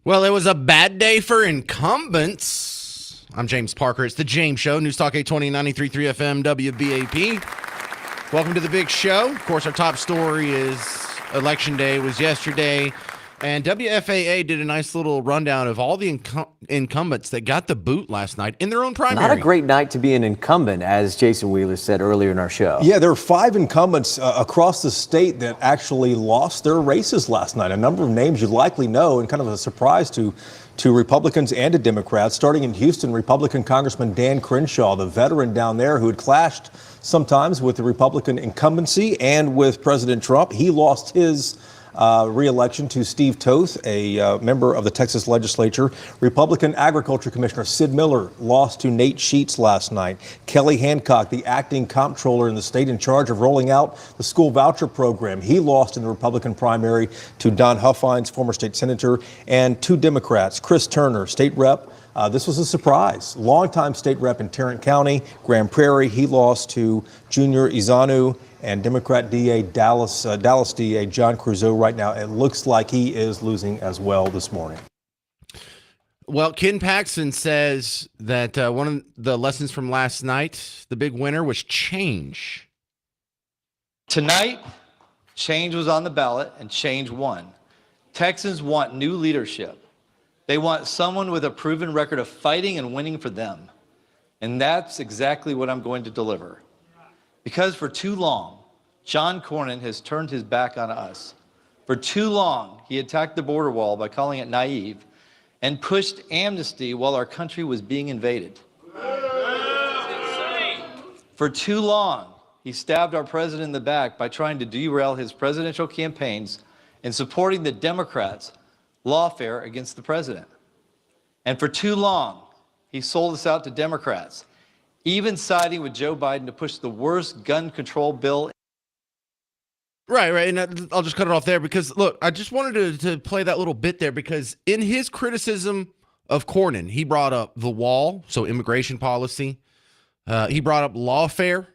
Well, it was a bad day for incumbents. I'm James Parker. It's the James Show, News Talk 820, 93.3 FM, WBAP. Welcome to the big show. Of course, our top story is Election Day was yesterday, and WFAA did a nice little rundown of all the incumbents that got the boot last night in their own primary. Not a great night to be an incumbent, as Jason Wheeler said earlier in our show. Yeah, there are 5 incumbents across the state that actually lost their races last night. A number of names you likely know, and kind of a surprise to Republicans and to Democrats. Starting in Houston, Republican Congressman Dan Crenshaw, the veteran down there who had clashed sometimes with the Republican incumbency and with President Trump. He lost his re-election to Steve Toth, a member of the Texas legislature. Republican Agriculture Commissioner Sid Miller lost to Nate Sheets last night. Kelly Hancock, the acting comptroller in the state in charge of rolling out the school voucher program, he lost in the Republican primary to Don Huffines, former state senator, and 2 Democrats. Chris Turner, state rep. This was a surprise. Longtime state rep in Tarrant County, Grand Prairie, he lost to Junior Izanu, and Democrat DA Dallas DA John Creuzot. Right now, it looks like he is losing as well this morning. Well, Ken Paxton says that one of the lessons from last night, the big winner, was change. Tonight, change was on the ballot and change won. Texans want new leadership. They want someone with a proven record of fighting and winning for them. And that's exactly what I'm going to deliver. Because for too long, John Cornyn has turned his back on us. For too long, he attacked the border wall by calling it naive and pushed amnesty while our country was being invaded. For too long, he stabbed our president in the back by trying to derail his presidential campaigns and supporting the Democrats' lawfare against the president. And for too long, he sold us out to Democrats, even siding with Joe Biden to push the worst gun control bill. Right. And I'll just cut it off there because, look, I just wanted to play that little bit there because in his criticism of Cornyn, he brought up the wall, so immigration policy. He brought up lawfare.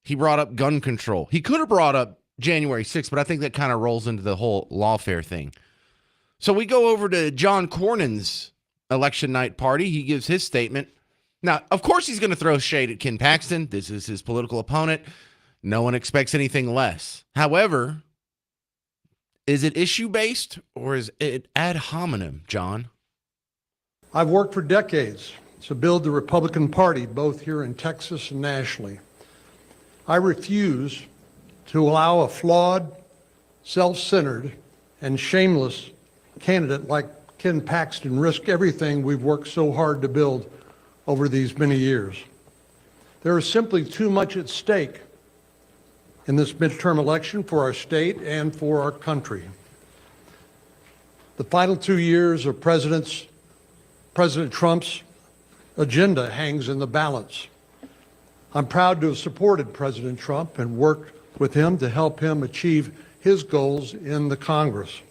He brought up gun control. He could have brought up January 6th, but I think that kind of rolls into the whole lawfare thing. So we go over to John Cornyn's election night party. He gives his statement. Now, of course, he's going to throw shade at Ken Paxton. This is his political opponent. No one expects anything less. However, is it issue-based or is it ad hominem, John? I've worked for decades to build the Republican Party, both here in Texas and nationally. I refuse to allow a flawed, self-centered, and shameless candidate like Ken Paxton risk everything we've worked so hard to build over these many years. There is simply too much at stake in this midterm election for our state and for our country. The final 2 years of President Trump's agenda hangs in the balance. I'm proud to have supported President Trump and worked with him to help him achieve his goals in the Congress.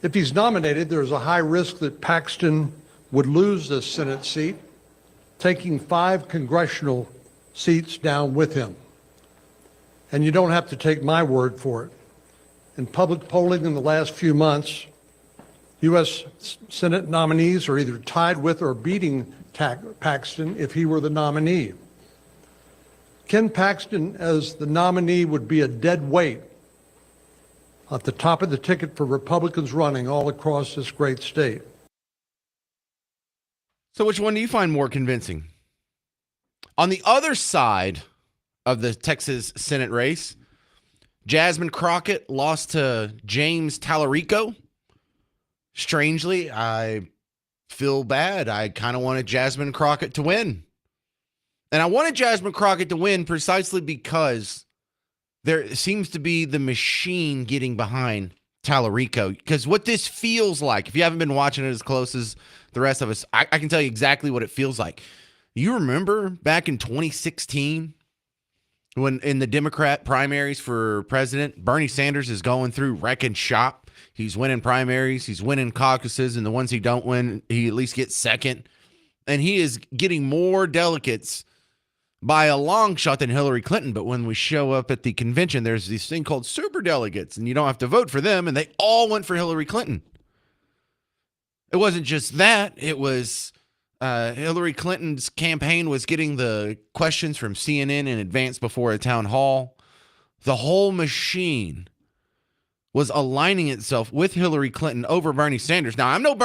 If he's nominated, there's a high risk that Paxton would lose this Senate seat, taking 5 congressional seats down with him. And you don't have to take my word for it. In public polling in the last few months, U.S. Senate nominees are either tied with or beating Paxton if he were the nominee. Ken Paxton as the nominee would be a dead weight at the top of the ticket for Republicans running all across this great state. So which one do you find more convincing? On the other side of the Texas Senate race, Jasmine Crockett lost to James Tallarico. Strangely, I feel bad. I kind of wanted Jasmine Crockett to win. And I wanted Jasmine Crockett to win precisely because there seems to be the machine getting behind Tallarico. Because what this feels like, if you haven't been watching it as close as the rest of us, I can tell you exactly what it feels like. You remember back in 2016 when in the Democrat primaries for president, Bernie Sanders is going through wrecking shop. He's winning primaries. He's winning caucuses. And the ones he don't win, he at least gets second. And he is getting more delegates by a long shot than Hillary Clinton. But when we show up at the convention, there's this thing called super delegates, and you don't have to vote for them. And they all went for Hillary Clinton. It wasn't just that. It was Hillary Clinton's campaign was getting the questions from CNN in advance before a town hall. The whole machine was aligning itself with Hillary Clinton over Bernie Sanders. Now, I'm no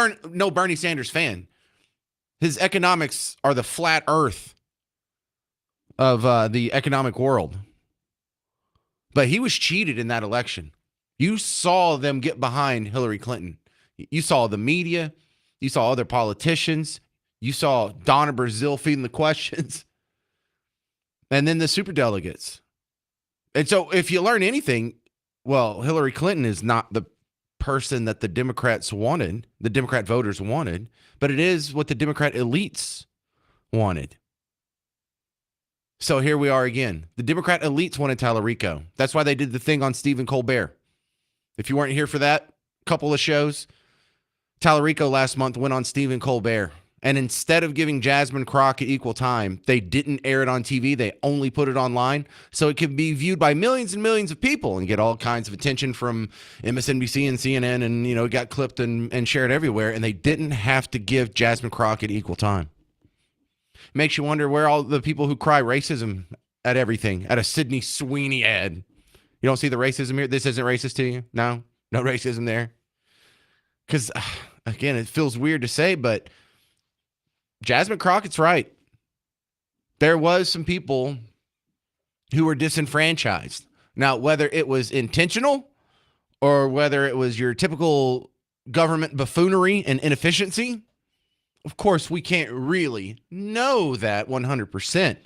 Bernie Sanders fan. His economics are the flat earth of the economic world. But he was cheated in that election. You saw them get behind Hillary Clinton. You saw the media. You saw other politicians. You saw Donna Brazile feeding the questions. And then the superdelegates. And so if you learn anything, well, Hillary Clinton is not the person that the Democrats wanted, the Democrat voters wanted, but it is what the Democrat elites wanted. So here we are again. The Democrat elites wanted Tallarico. That's why they did the thing on Stephen Colbert. If you weren't here for that couple of shows, Tallarico last month went on Stephen Colbert. And instead of giving Jasmine Crockett equal time, they didn't air it on TV. They only put it online so it could be viewed by millions and millions of people and get all kinds of attention from MSNBC and CNN. And, you know, it got clipped and shared everywhere. And they didn't have to give Jasmine Crockett equal time. Makes you wonder where all the people who cry racism at everything, at a Sydney Sweeney ad. You don't see the racism here? This isn't racist to you? No racism there. Because, again, it feels weird to say, but Jasmine Crockett's right. There was some people who were disenfranchised. Now, whether it was intentional or whether it was your typical government buffoonery and inefficiency, of course, we can't really know that 100%.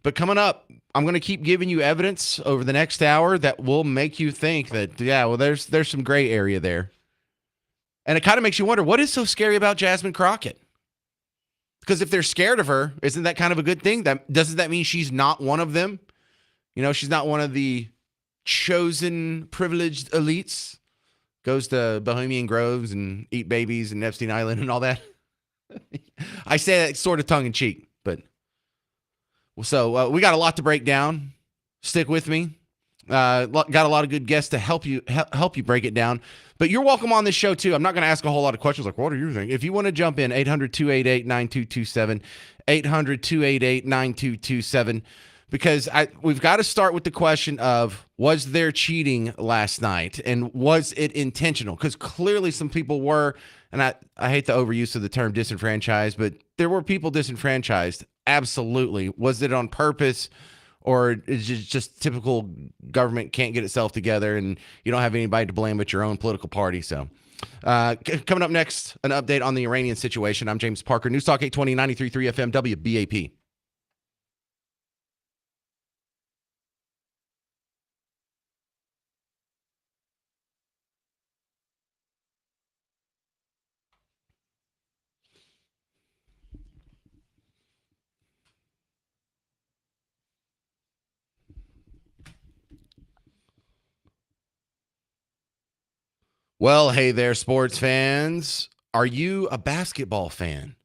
But coming up, I'm going to keep giving you evidence over the next hour that will make you think that, yeah, well, there's some gray area there. And it kind of makes you wonder, what is so scary about Jasmine Crockett? Because if they're scared of her, isn't that kind of a good thing? Doesn't that mean she's not one of them? You know, she's not one of the chosen privileged elites. Goes to Bohemian Groves and eat babies and Epstein Island and all that. I say that sort of tongue in cheek, but so we got a lot to break down. Stick with me. Got a lot of good guests to help you break it down. But you're welcome on this show, too. I'm not going to ask a whole lot of questions like, what are you thinking? If you want to jump in, 800-288-9227, 800-288-9227, because we've got to start with the question of, was there cheating last night? And was it intentional? Because clearly some people were, and I hate the overuse of the term disenfranchised, but there were people disenfranchised. Absolutely. Was it on purpose? Or is it just typical government can't get itself together and you don't have anybody to blame but your own political party? So coming up next, an update on the Iranian situation. I'm James Parker, News Talk 820, 93.3 FM, WBAP. Well, hey there, sports fans. Are you a basketball fan?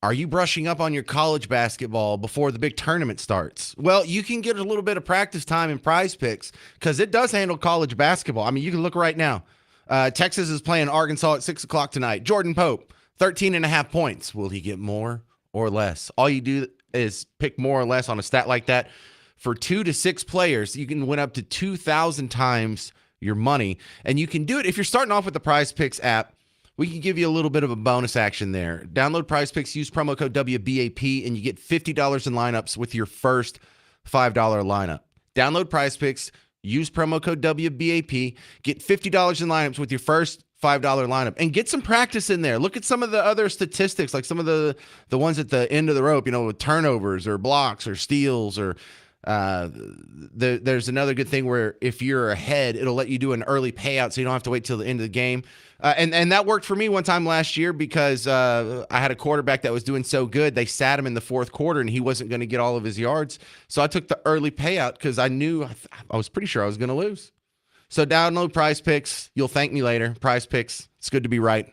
Are you brushing up on your college basketball before the big tournament starts? Well, you can get a little bit of practice time in Prize Picks because it does handle college basketball. I mean, you can look right now. Texas is playing Arkansas at 6 o'clock tonight. Jordan Pope, 13.5 points. Will he get more or less? All you do is pick more or less on a stat like that. For 2 to 6 players, you can win up to 2,000 times your money. And you can do it if you're starting off with the Prize Picks app. We can give you a little bit of a bonus action there. Download Prize Picks, use promo code WBAP, and you get $50 in lineups with your first $5 lineup. Download Prize Picks, use promo code WBAP, get $50 in lineups with your first $5 lineup, and get some practice in there. Look at some of the other statistics, like some of the ones at the end of the rope, you know, with turnovers or blocks or steals or there's another good thing where if you're ahead, it'll let you do an early payout so you don't have to wait till the end of the game. And that worked for me one time last year because I had a quarterback that was doing so good. They sat him in the fourth quarter and he wasn't going to get all of his yards. So I took the early payout because I knew I was pretty sure I was going to lose. So download Prize Picks. You'll thank me later. Prize Picks. It's good to be right.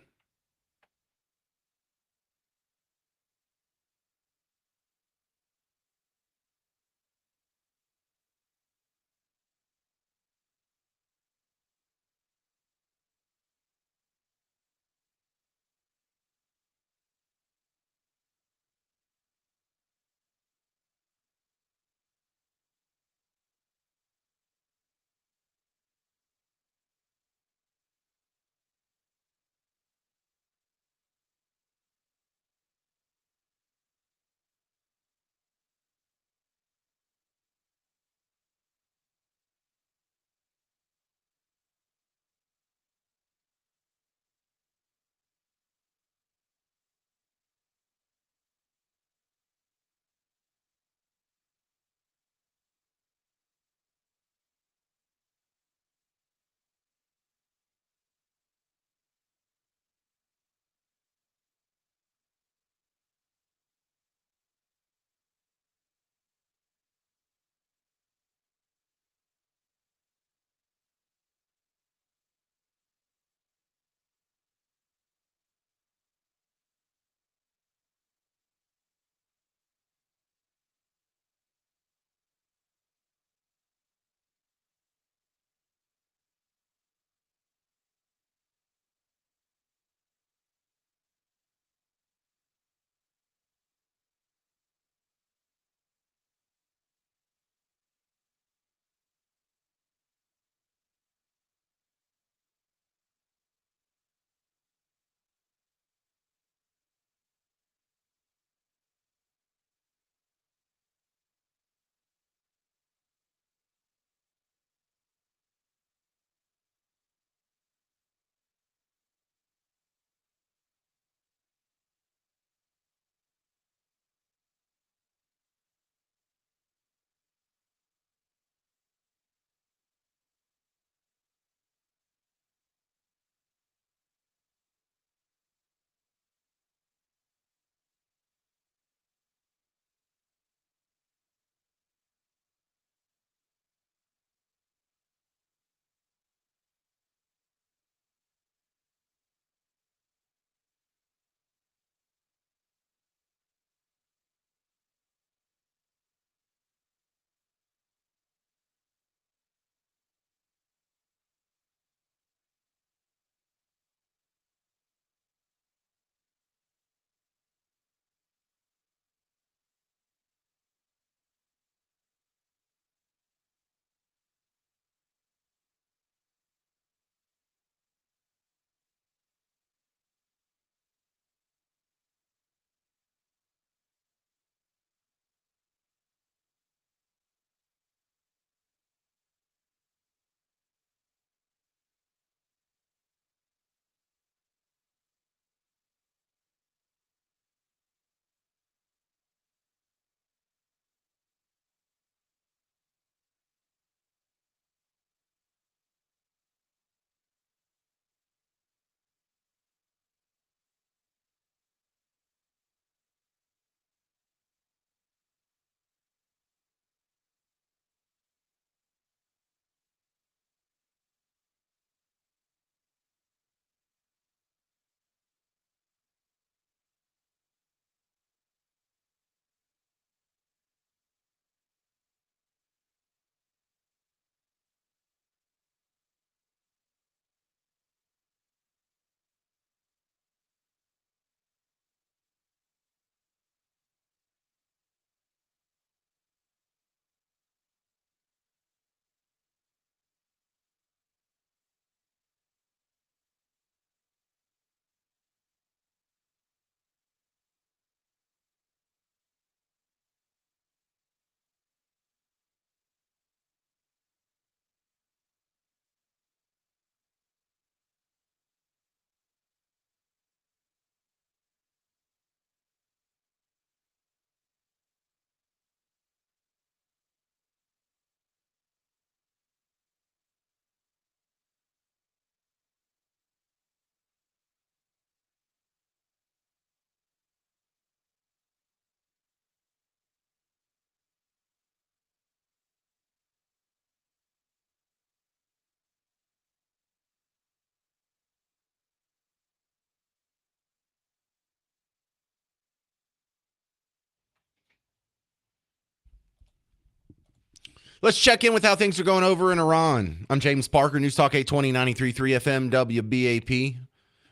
Let's check in with how things are going over in Iran. I'm James Parker, News Talk 820, 93.3 FM, WBAP.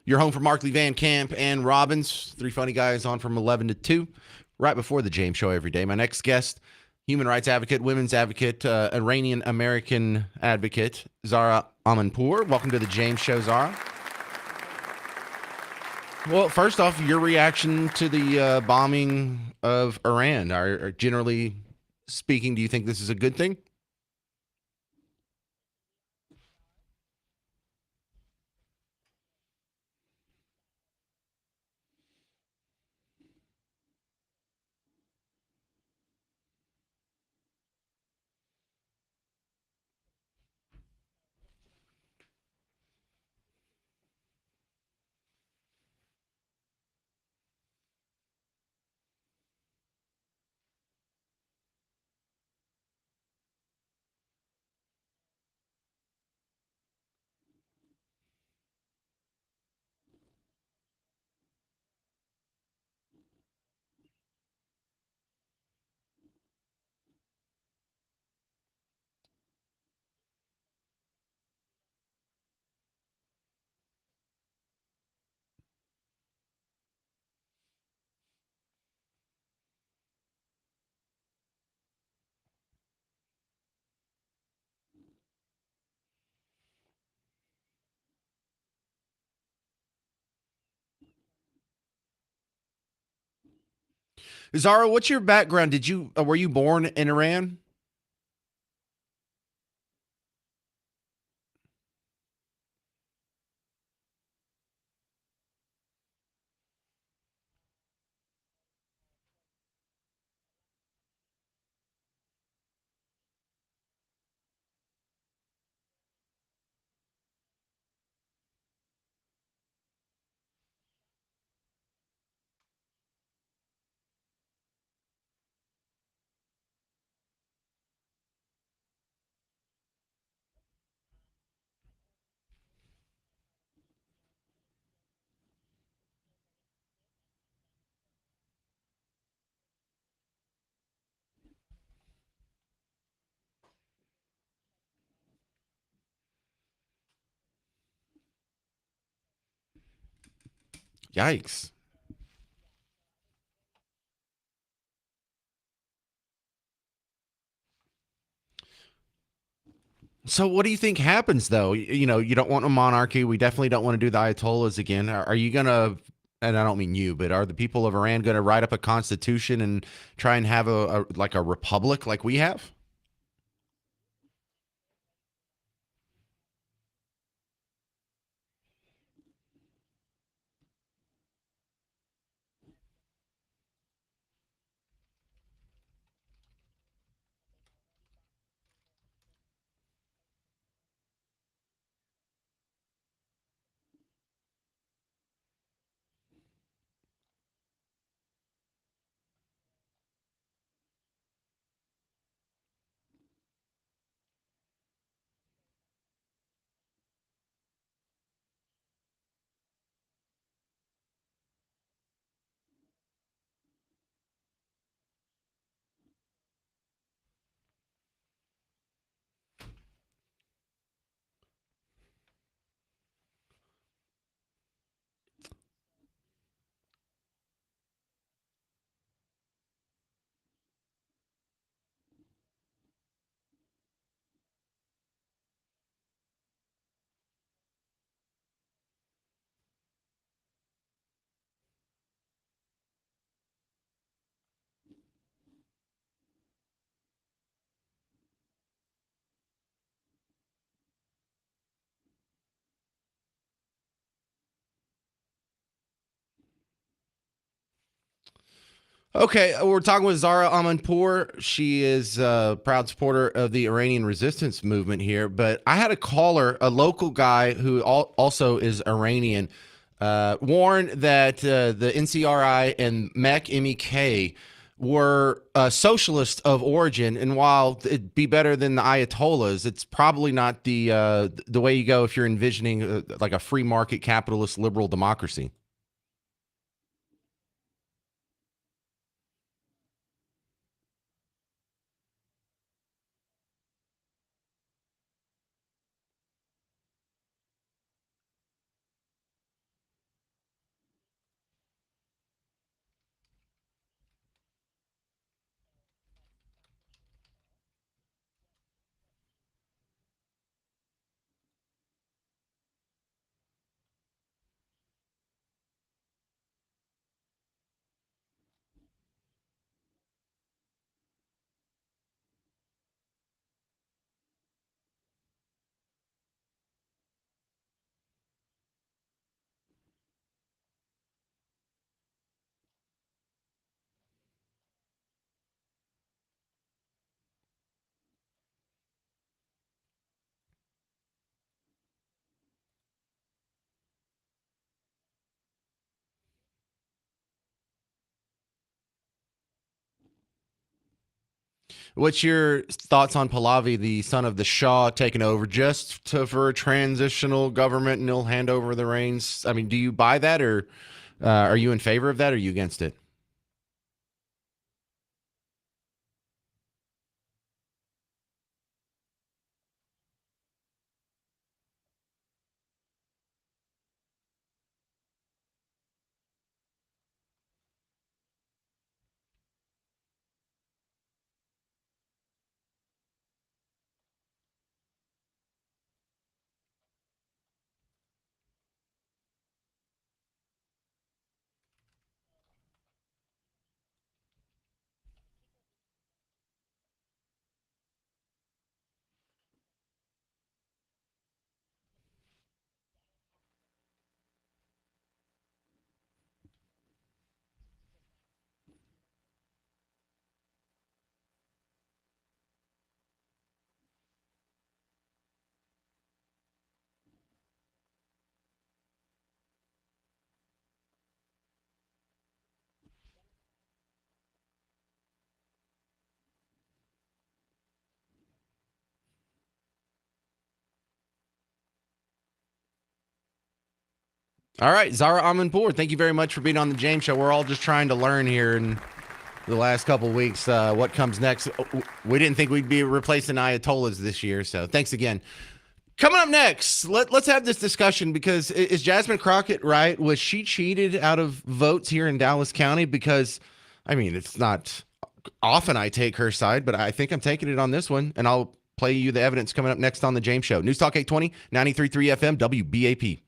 You're home for Markley, Van Camp, and Robbins. Three funny guys on from 11 to 2, right before the James Show every day. My next guest, human rights advocate, women's advocate, Iranian-American advocate, Zahra Amanpour. Welcome to the James Show, Zahra. Well, first off, your reaction to the bombing of Iran. Generally speaking, do you think this is a good thing? Zahra, what's your background? Were you born in Iran? Yikes. So what do you think happens though? You don't want a monarchy. We definitely don't want to do the Ayatollahs again. Are you going to, and I don't mean you, but are the people of Iran going to write up a constitution and try and have a republic like we have? Okay, we're talking with Zahra Amanpour. She is a proud supporter of the Iranian resistance movement here. But I had a caller, a local guy who also is Iranian, warned that the NCRI and MEK were socialist of origin, and while it'd be better than the Ayatollahs, it's probably not the way you go if you're envisioning like a free market capitalist liberal democracy. What's your thoughts on Pahlavi, the son of the Shah, taking over for a transitional government, and he'll hand over the reins? I mean, do you buy that, or are you in favor of that, or are you against it? All right, Zara, I'm on board. Thank you very much for being on the James Show. We're all just trying to learn here in the last couple of weeks what comes next. We didn't think we'd be replacing Ayatollahs this year, so thanks again. Coming up next, let's have this discussion because is Jasmine Crockett right? Was she cheated out of votes here in Dallas County? Because, I mean, it's not often I take her side, but I think I'm taking it on this one, and I'll play you the evidence coming up next on the James Show. News Talk 820, 93.3 FM, WBAP.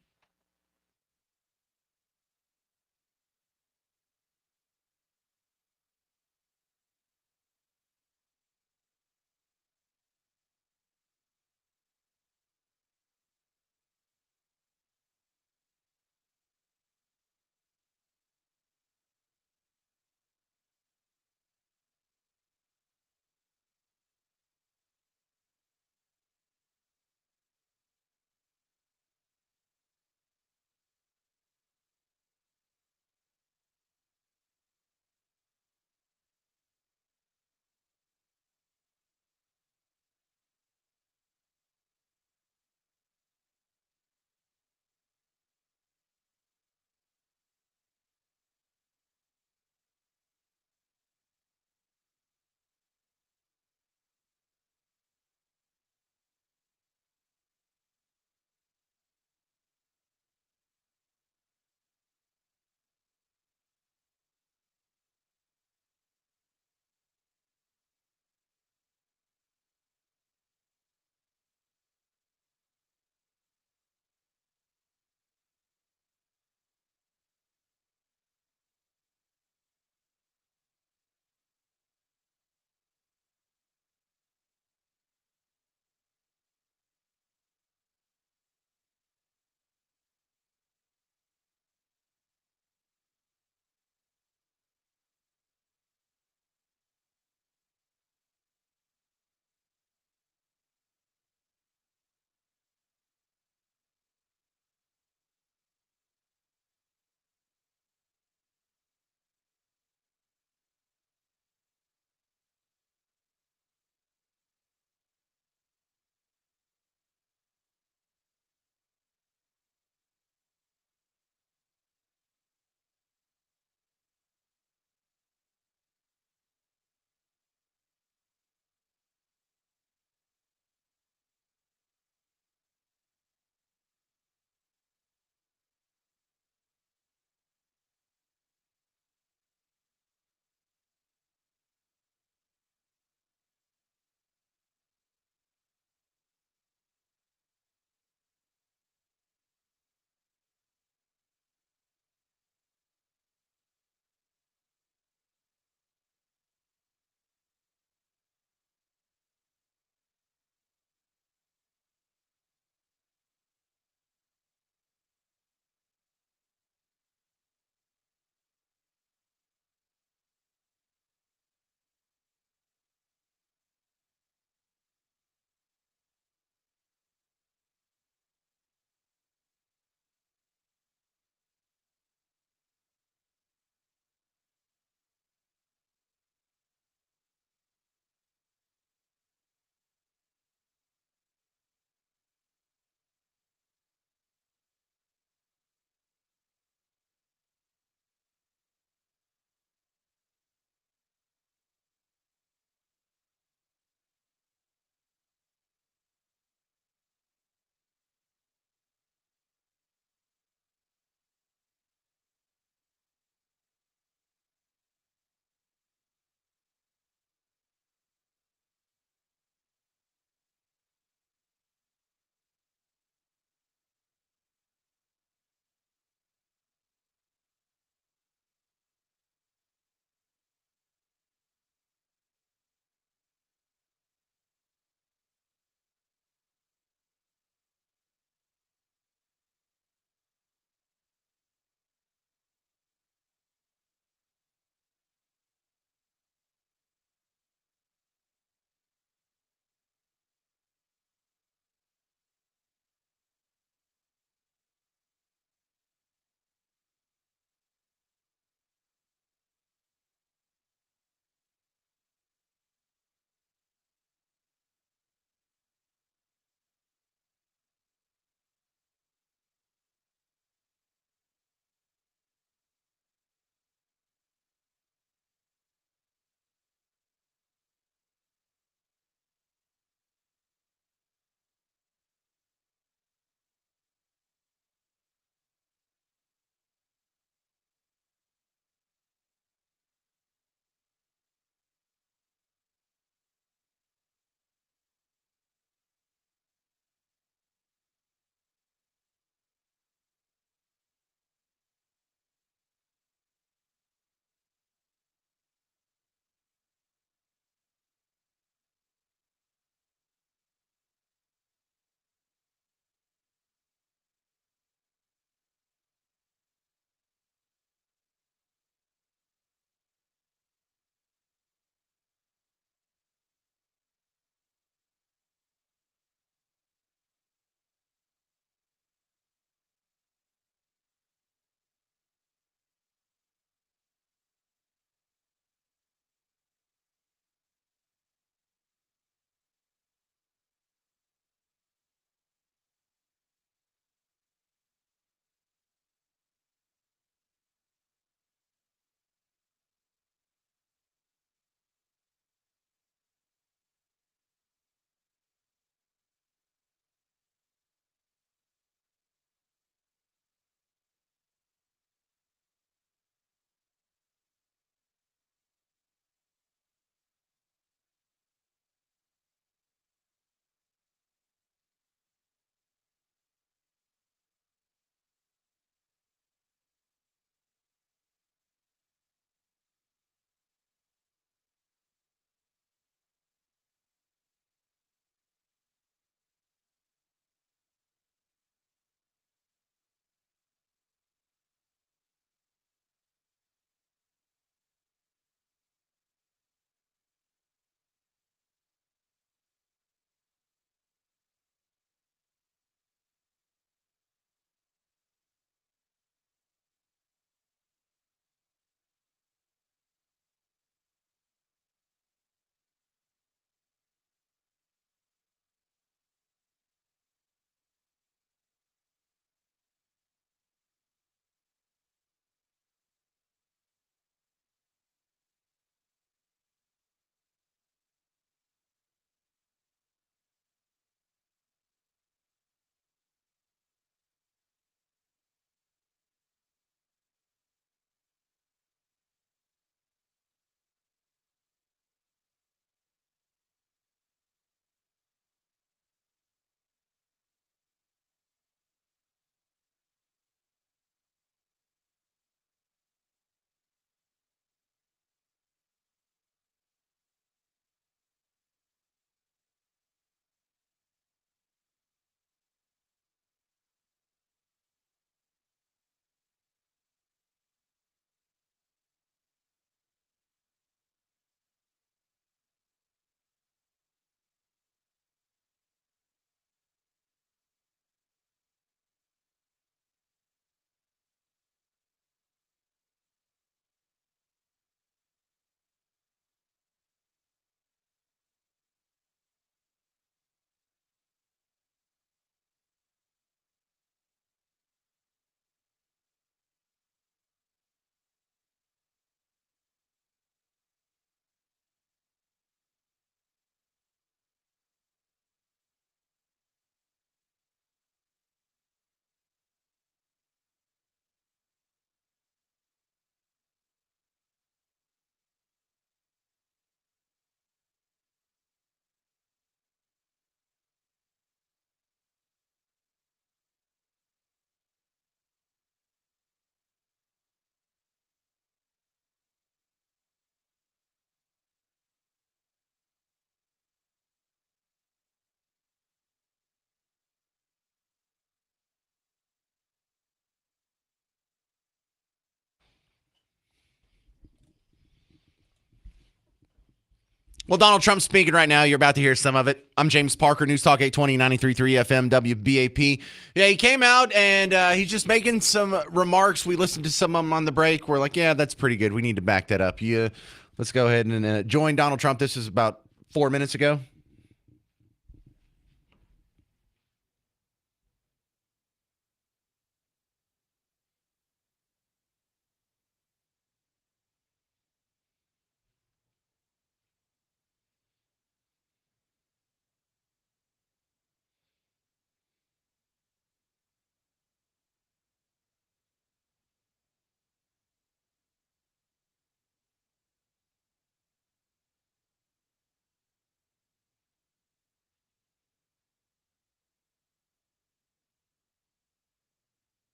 Well, Donald Trump's speaking right now. You're about to hear some of it. I'm James Parker, News Talk 820, 93.3 FM, WBAP. Yeah, he came out and he's just making some remarks. We listened to some of them on the break. We're like, yeah, that's pretty good. We need to back that up. Let's go ahead and join Donald Trump. This is about 4 minutes ago.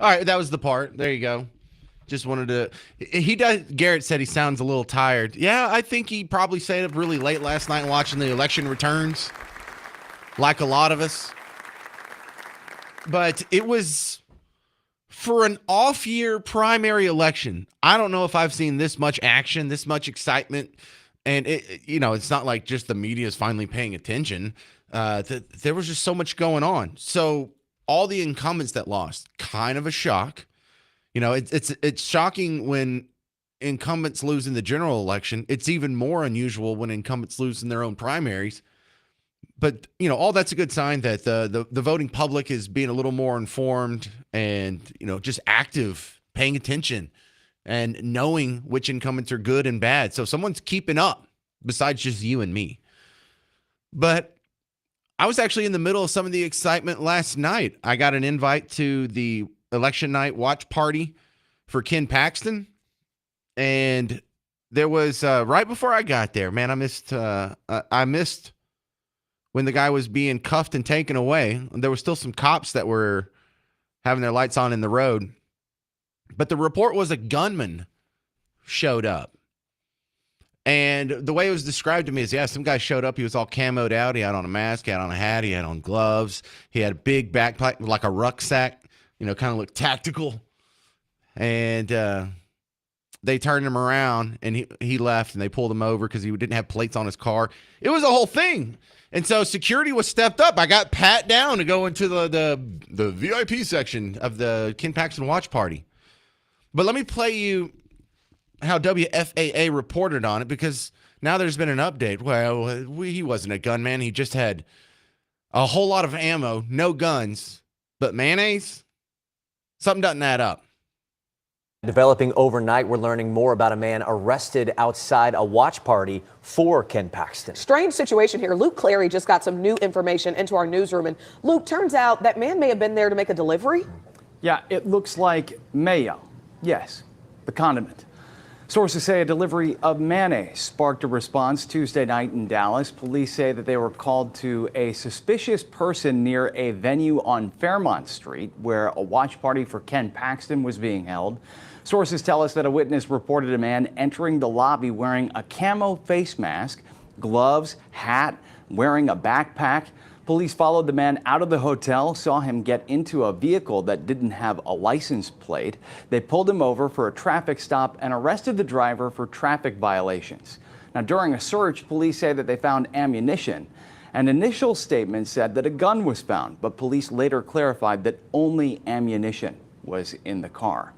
All right, that was the part. There you go. Just wanted to. He does. Garrett said he sounds a little tired. Yeah, I think he probably stayed up really late last night watching the election returns, like a lot of us. But it was for an off-year primary election. I don't know if I've seen this much action, this much excitement, and it's not like just the media is finally paying attention. There was just so much going on. So all the incumbents that lost, kind of a shock. It's shocking when incumbents lose in the general election. It's even more unusual when incumbents lose in their own primaries. But, all that's a good sign that the voting public is being a little more informed and, just active, paying attention and knowing which incumbents are good and bad. So someone's keeping up besides just you and me. But I was actually in the middle of some of the excitement last night. I got an invite to the election night watch party for Ken Paxton. And there was, right before I got there, man, I missed when the guy was being cuffed and taken away. There were still some cops that were having their lights on in the road. But the report was a gunman showed up. And the way it was described to me is, some guy showed up. He was all camoed out. He had on a mask, he had on a hat, he had on gloves. He had a big backpack, like a rucksack, kind of looked tactical. And they turned him around, and he left, and they pulled him over because he didn't have plates on his car. It was a whole thing. And so security was stepped up. I got pat down to go into the VIP section of the Ken Paxton watch party. But let me play you how WFAA reported on it, because now there's been an update. Well, he wasn't a gunman. He just had a whole lot of ammo, no guns, but mayonnaise? Something doesn't add up. Developing overnight, we're learning more about a man arrested outside a watch party for Ken Paxton. Strange situation here. Luke Clary just got some new information into our newsroom. And Luke, turns out that man may have been there to make a delivery. Yeah, it looks like mayo. Yes, the condiment. Sources say a delivery of mayonnaise sparked a response Tuesday night in Dallas. Police say that they were called to a suspicious person near a venue on Fairmont Street where a watch party for Ken Paxton was being held. Sources tell us that a witness reported a man entering the lobby wearing a camo face mask, gloves, hat, wearing a backpack. Police followed the man out of the hotel, saw him get into a vehicle that didn't have a license plate. They pulled him over for a traffic stop and arrested the driver for traffic violations. Now, during a search, police say that they found ammunition. An initial statement said that a gun was found, but police later clarified that only ammunition was in the car.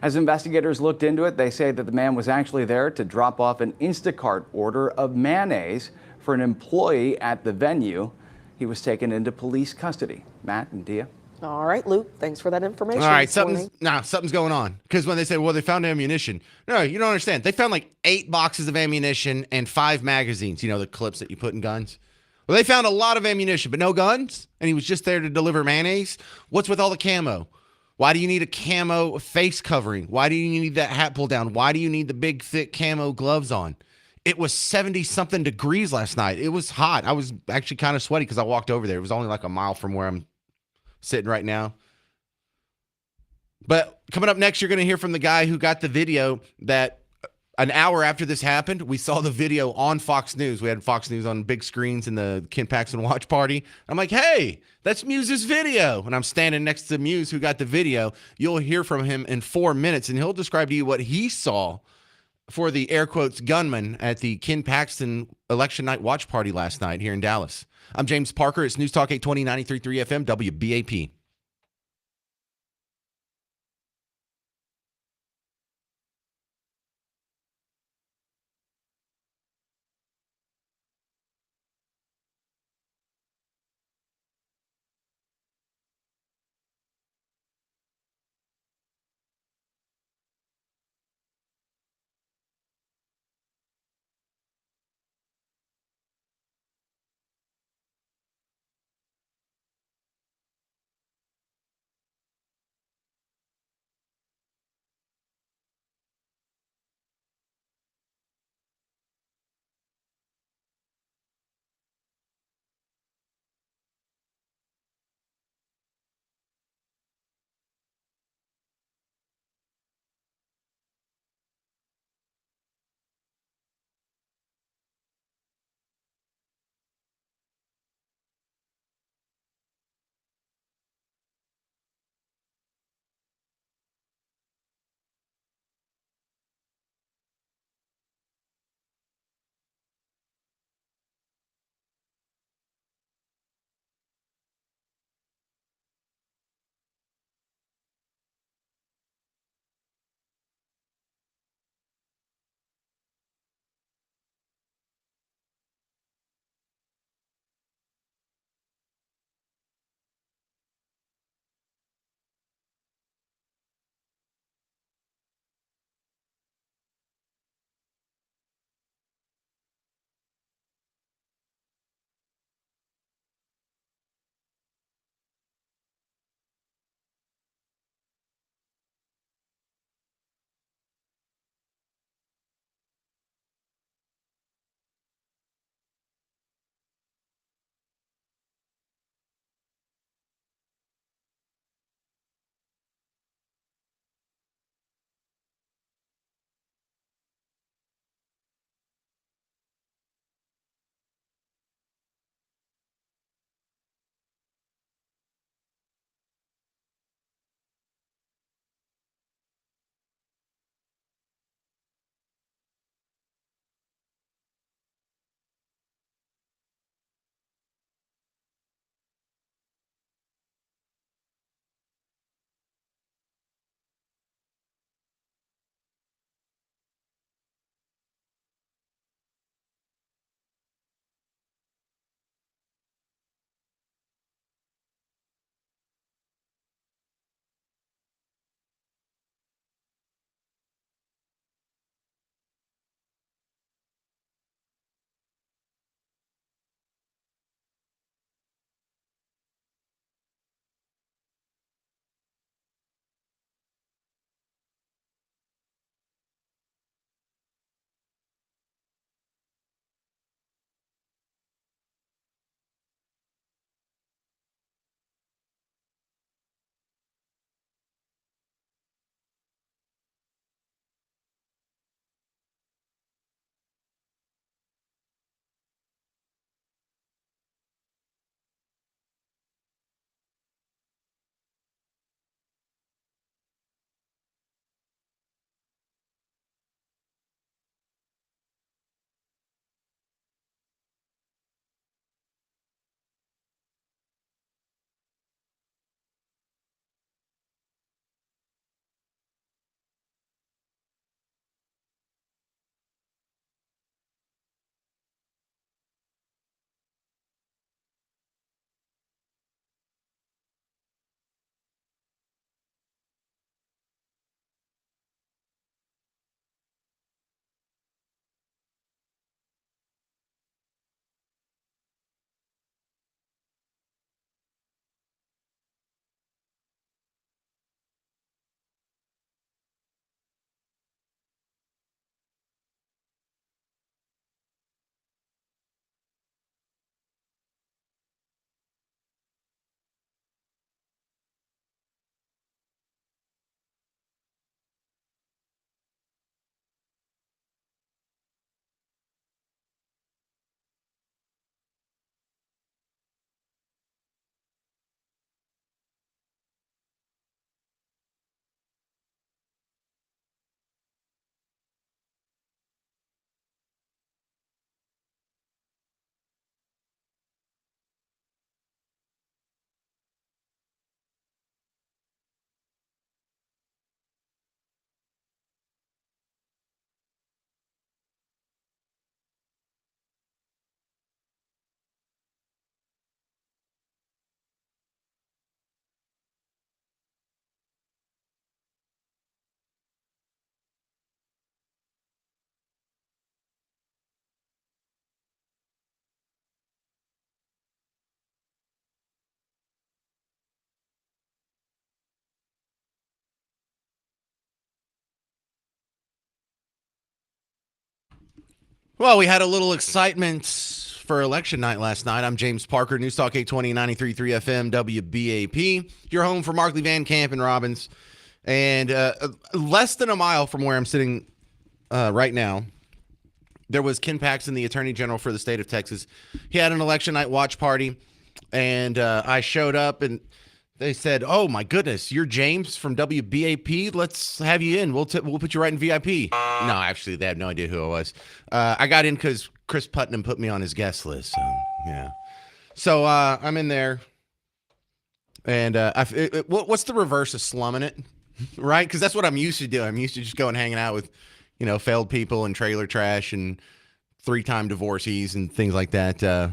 As investigators looked into it, they say that the man was actually there to drop off an Instacart order of mayonnaise for an employee at the venue. He was taken into police custody. Matt and Dia. All right, Luke, thanks for that information. All right, this morning. something's going on. Because when they say, well, they found ammunition. No, you don't understand. They found like 8 boxes of ammunition and 5 magazines, the clips that you put in guns. Well, they found a lot of ammunition, but no guns. And he was just there to deliver mayonnaise. What's with all the camo? Why do you need a camo face covering? Why do you need that hat pulled down? Why do you need the big, thick camo gloves on? It was 70-something degrees last night. It was hot. I was actually kind of sweaty because I walked over there. It was only like a mile from where I'm sitting right now. But coming up next, you're going to hear from the guy who got the video that an hour after this happened, we saw the video on Fox News. We had Fox News on big screens in the Ken Paxton watch party. I'm like, hey, that's Muse's video. And I'm standing next to Muse, who got the video. You'll hear from him in 4 minutes, and he'll describe to you what he saw for the air quotes gunman at the Ken Paxton election night watch party last night here in Dallas. I'm James Parker. It's News Talk 820, 93.3 FM, WBAP. Well, we had a little excitement for election night last night. I'm James Parker, News Talk 820, 93.3 FM, WBAP. Your home for Markley, Van Camp, and Robbins. And less than a mile from where I'm sitting right now, there was Ken Paxton, the Attorney General for the state of Texas. He had an election night watch party, and I showed up, and they said, "Oh my goodness, you're James from WBAP. Let's have you in. We'll put you right in VIP." No, actually, they had no idea who I was. I got in because Chris Putnam put me on his guest list. So yeah, so I'm in there, and what's the reverse of slumming it, right? Because that's what I'm used to doing. I'm used to just going hanging out with, failed people and trailer trash and 3-time divorcees and things like that.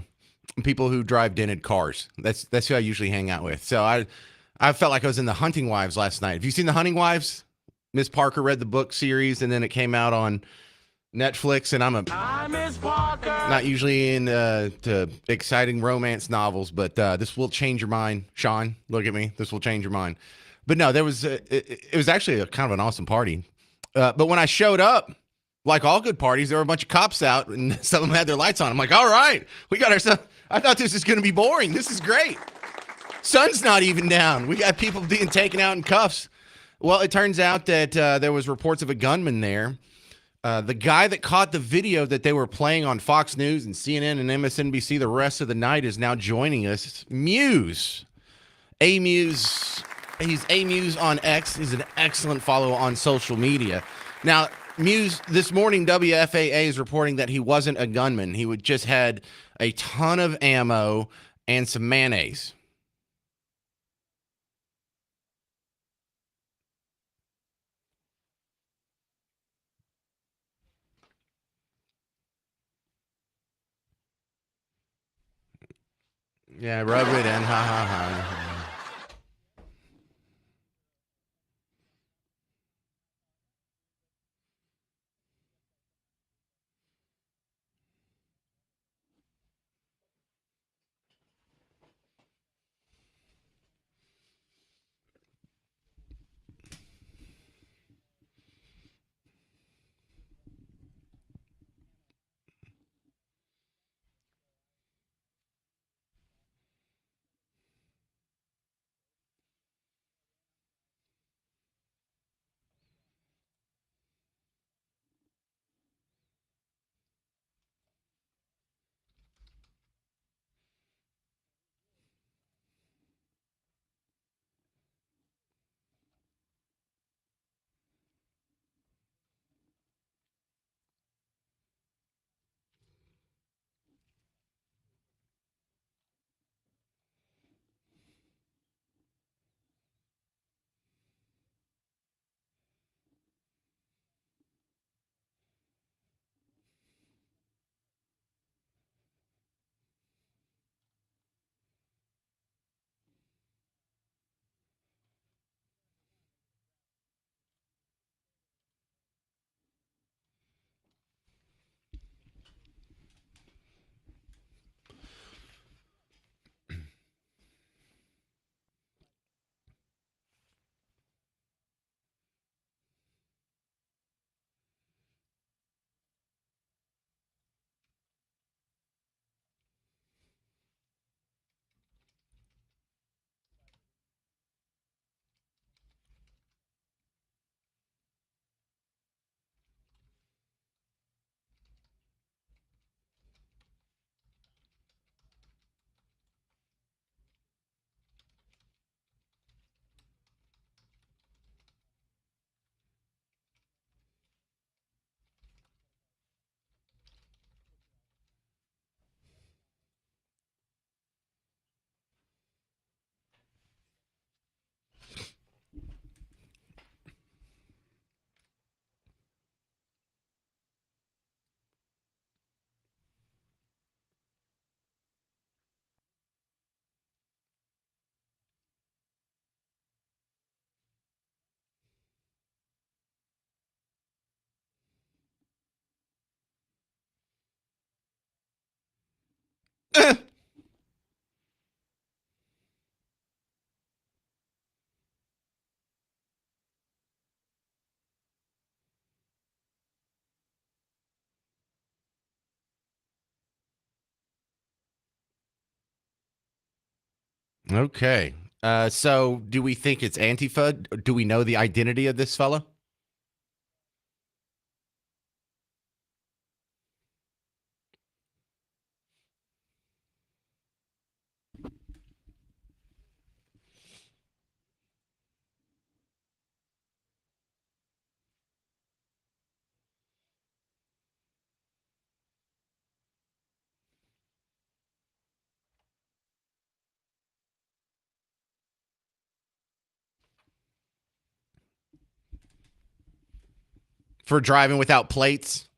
People who drive dented cars. That's who I usually hang out with. So I felt like I was in the Hunting Wives last night. Have you seen the Hunting Wives? Miss Parker read the book series, and then it came out on Netflix. And I'm not usually into exciting romance novels, but this will change your mind, Sean. Look at me. This will change your mind. But no, there was it was actually a kind of an awesome party. But when I showed up, like all good parties, there were a bunch of cops out, and some of them had their lights on. I'm like, all right, we got ourselves. I thought this was going to be boring. This is great. Sun's not even down. We got people being taken out in cuffs. Well, it turns out that there was reports of a gunman there. The guy that caught the video that they were playing on Fox News and CNN and MSNBC the rest of the night is now joining us. Muse. A-Muse. He's A-Muse on X. He's an excellent follow on social media. Now, Muse, this morning, WFAA is reporting that he wasn't a gunman. He just had a ton of ammo and some mayonnaise. Yeah, rub it in. Ha, ha, ha. Okay. So do we think it's Antifa? Do we know the identity of this fella? For driving without plates?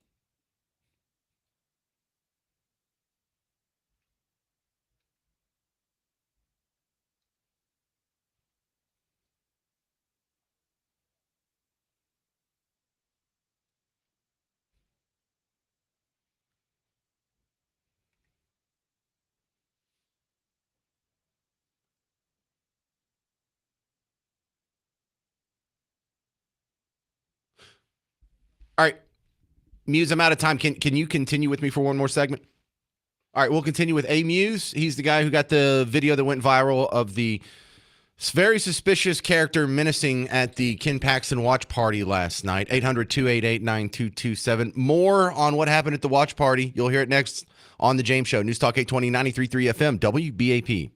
All right. Muse, I'm out of time. Can you continue with me for one more segment? All right, we'll continue with A Muse. He's the guy who got the video that went viral of the very suspicious character menacing at the Ken Paxton watch party last night. 800-288-9227. More on what happened at the watch party. You'll hear it next on The James Show. News Talk 820, 93.3 FM, WBAP.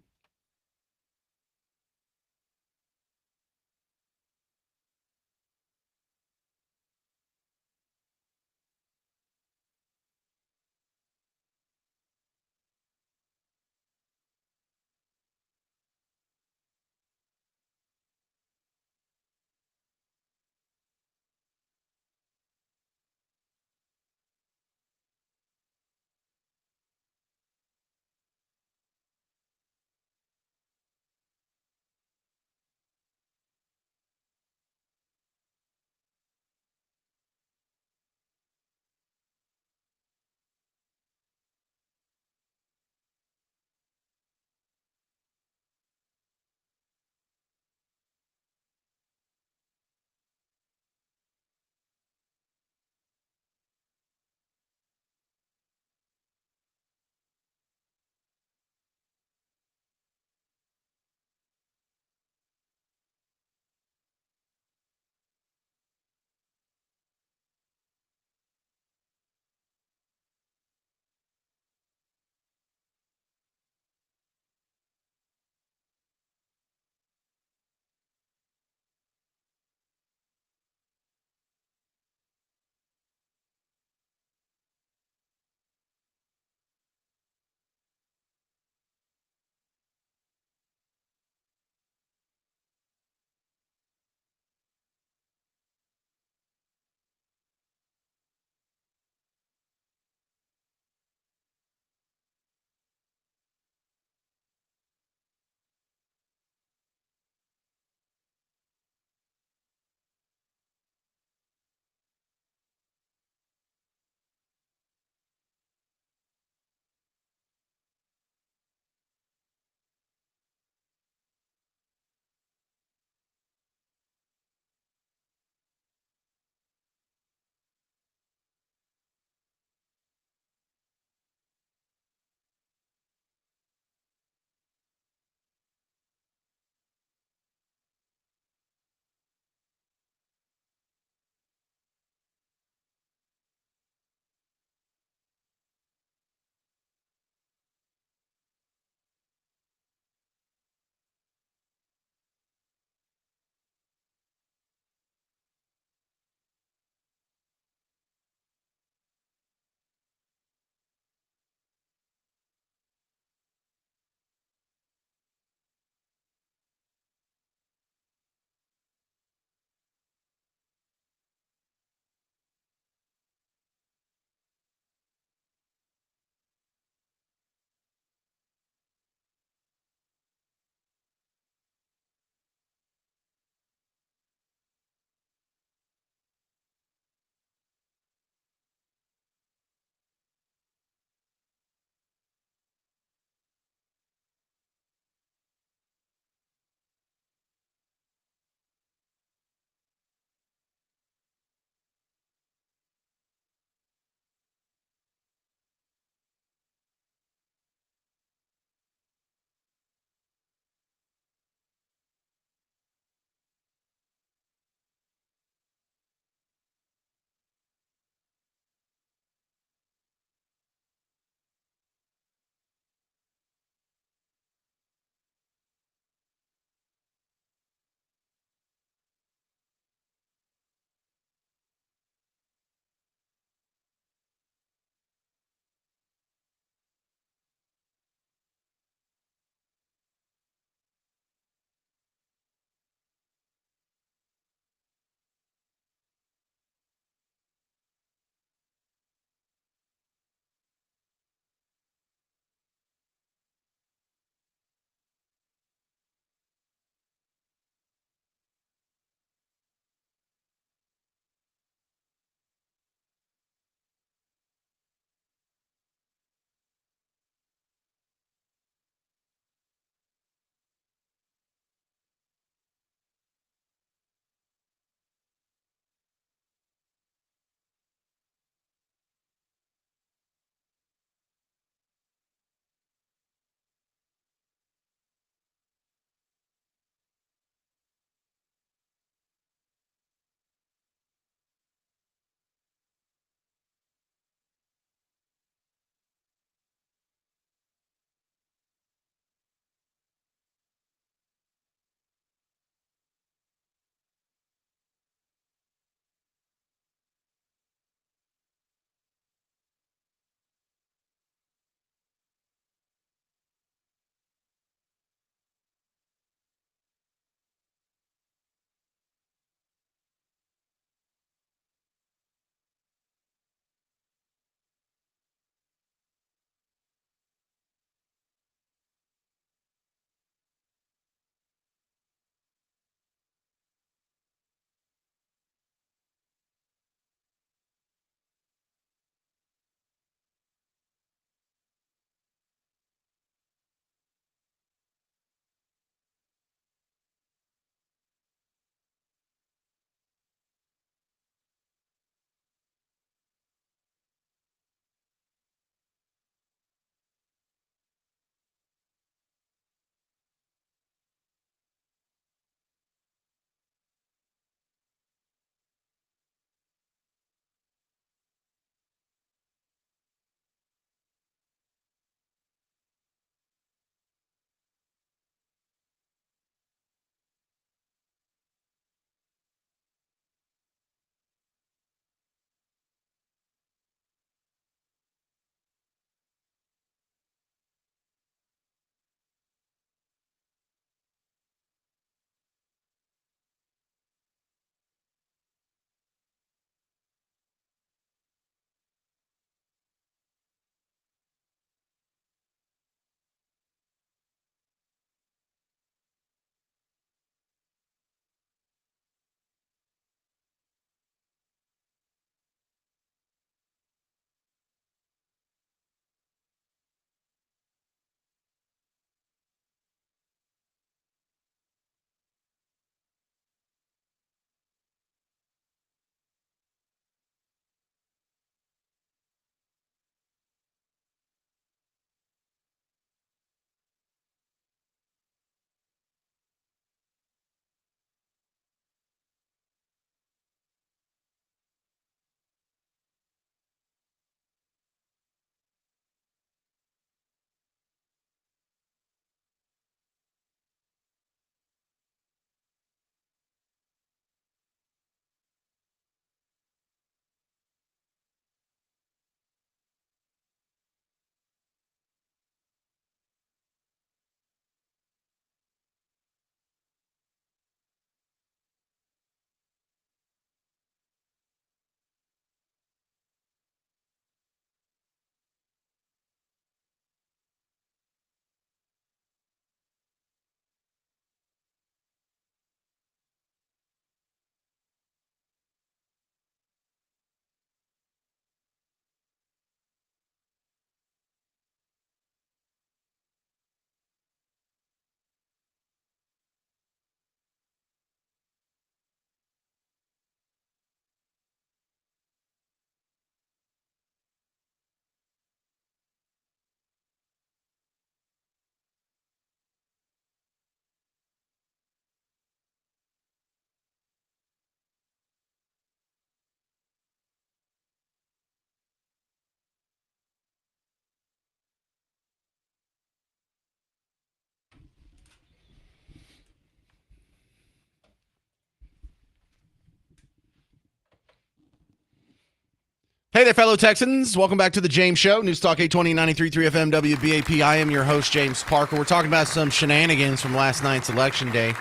Hey there, fellow Texans. Welcome back to the James Show. News Talk 820 93.3 FM WBAP. I am your host, James Parker. We're talking about some shenanigans from last night's election day.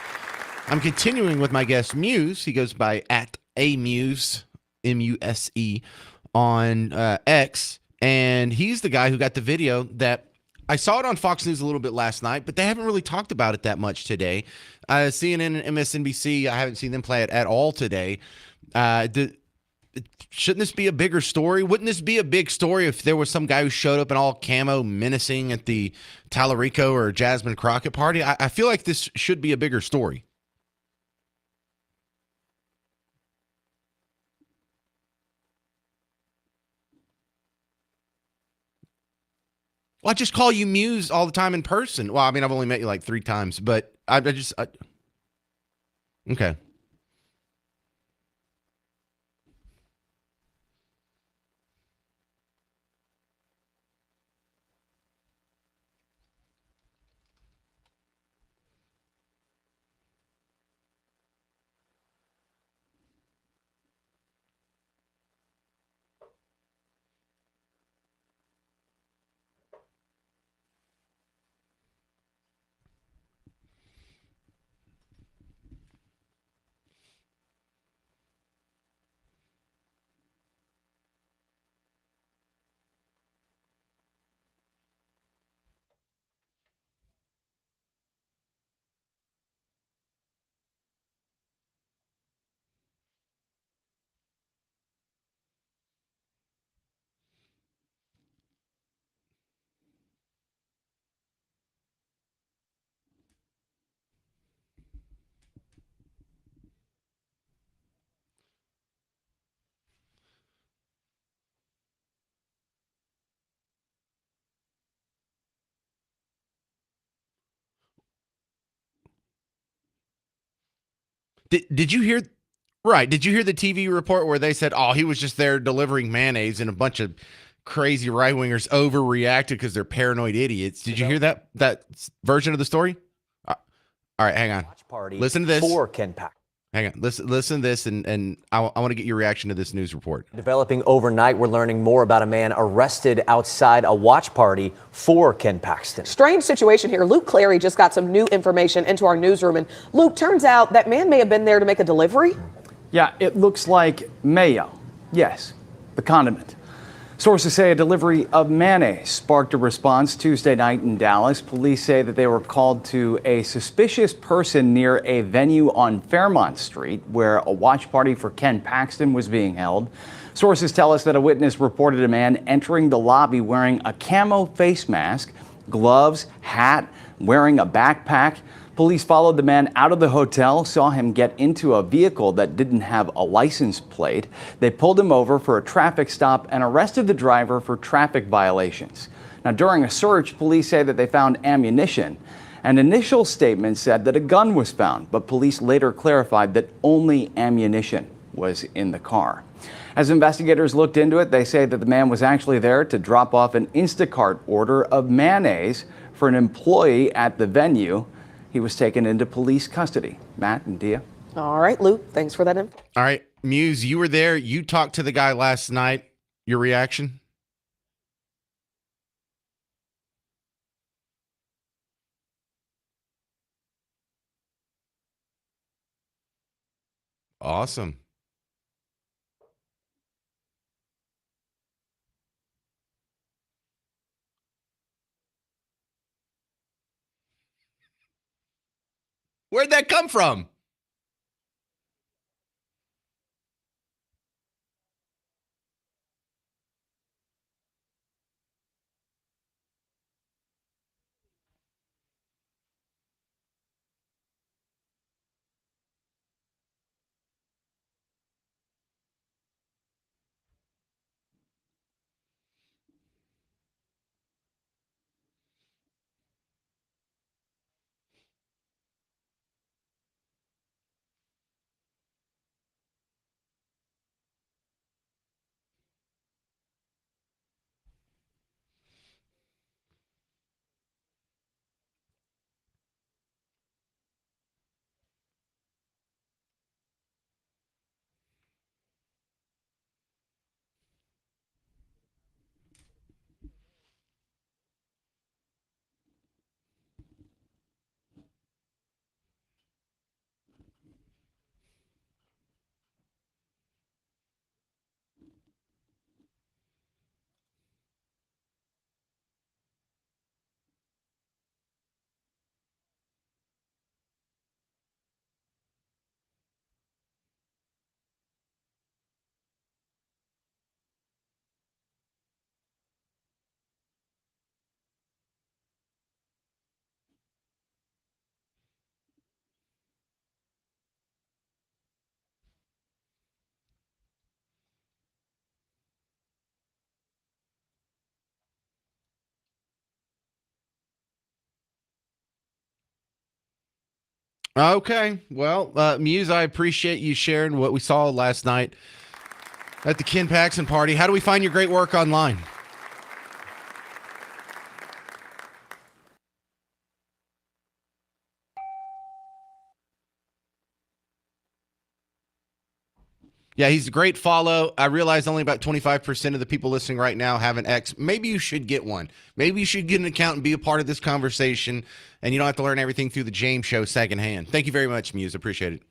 I'm continuing with my guest, Muse. He goes by @amuse, M-U-S-E, on X. And he's the guy who got the video that I saw it on Fox News a little bit last night, but they haven't really talked about it that much today. CNN and MSNBC, I haven't seen them play it at all today. Shouldn't this be a bigger story? Wouldn't this be a big story if there was some guy who showed up in all camo menacing at the Tallarico or Jasmine Crockett party? I feel like this should be a bigger story. Well, I just call you Muse all the time in person. Well, I mean, I've only met you like 3 times, but okay. Did you hear? Right. Did you hear the TV report where they said, "Oh, he was just there delivering mayonnaise," and a bunch of crazy right wingers overreacted because they're paranoid idiots? Did you hear that version of the story? All right, hang on. Watch party Listen to this. for Ken Paxton. Hang on. Listen to this, and I want to get your reaction to this news report. Developing overnight, we're learning more about a man arrested outside a watch party for Ken Paxton. Strange situation here. Luke Clary just got some new information into our newsroom. And Luke, turns out that man may have been there to make a delivery. Yeah, it looks like mayo. Yes, the condiment. Sources say a delivery of mayonnaise sparked a response Tuesday night in Dallas. Police say that they were called to a suspicious person near a venue on Fairmont Street where a watch party for Ken Paxton was being held. Sources tell us that a witness reported a man entering the lobby wearing a camo face mask, gloves, hat, wearing a backpack. Police followed the man out of the hotel, saw him get into a vehicle that didn't have a license plate. They pulled him over for a traffic stop and arrested the driver for traffic violations. Now, during a search, police say that they found ammunition. An initial statement said that a gun was found, but police later clarified that only ammunition was in the car. As investigators looked into it, they say that the man was actually there to drop off an Instacart order of mayonnaise for an employee at the venue. He was taken into police custody. Matt and Dia. All right, Luke, thanks for that info. All right, Muse, you were there. You talked to the guy last night. Your reaction? Awesome. Where'd that come from? Okay. Well, Muse, I appreciate you sharing what we saw last night at the Ken Paxton party. How do we find your great work online? Yeah, he's a great follow. I realize only about 25% of the people listening right now have an X. Maybe you should get one. Maybe you should get an account and be a part of this conversation, and you don't have to learn everything through the James Show secondhand. Thank you very much, Muse. Appreciate it.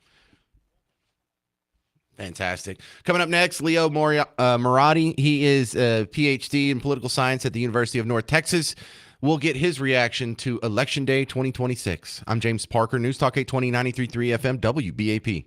Fantastic. Coming up next, Leo Morati. He is a PhD in political science at the University of North Texas. We'll get his reaction to Election Day 2026. I'm James Parker, News Talk 820 93.3 FM, WBAP.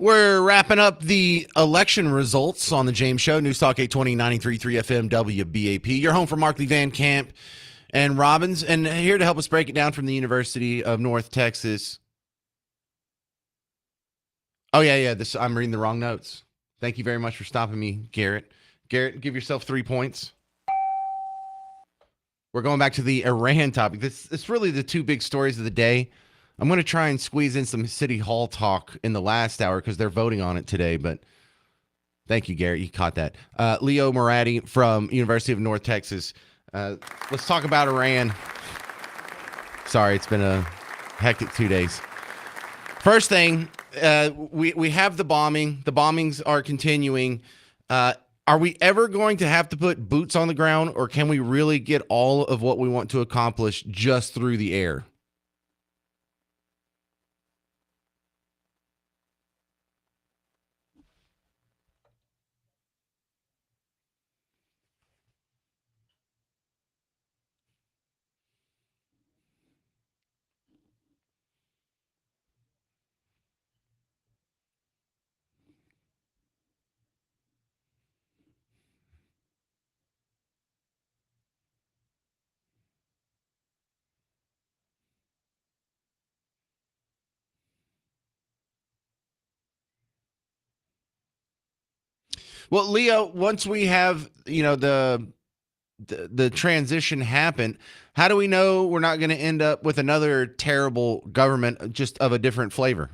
We're wrapping up the election results on the James Show. News Talk 820 93.3 FM WBAP. You're home for Markley Van Camp and Robbins. And here to help us break it down from the University of North Texas. Oh, yeah. I'm reading the wrong notes. Thank you very much for stopping me, Garrett. Garrett, give yourself 3 points. We're going back to the Iran topic. It's really the two big stories of the day. I'm going to try and squeeze in some City Hall talk in the last hour because they're voting on it today. But thank you, Garrett. You caught that. Leo Moratti from University of North Texas. Let's talk about Iran. Sorry, it's been a hectic 2 days. First thing, we have the bombing. The bombings are continuing. Are we ever going to have to put boots on the ground, or can we really get all of what we want to accomplish just through the air? Well, Leo, once we have, the transition happen, how do we know we're not going to end up with another terrible government just of a different flavor?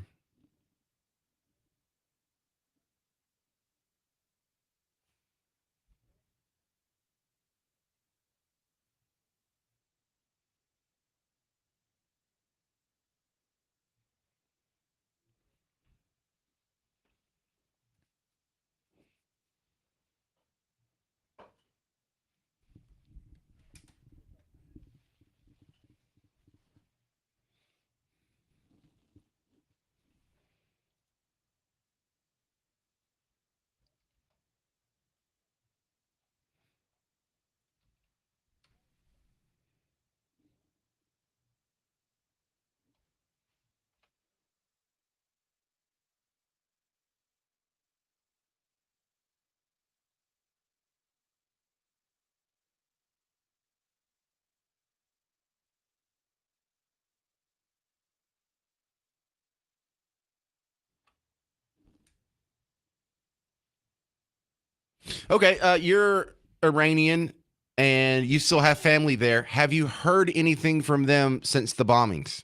Okay, you're Iranian and you still have family there. Have you heard anything from them since the bombings?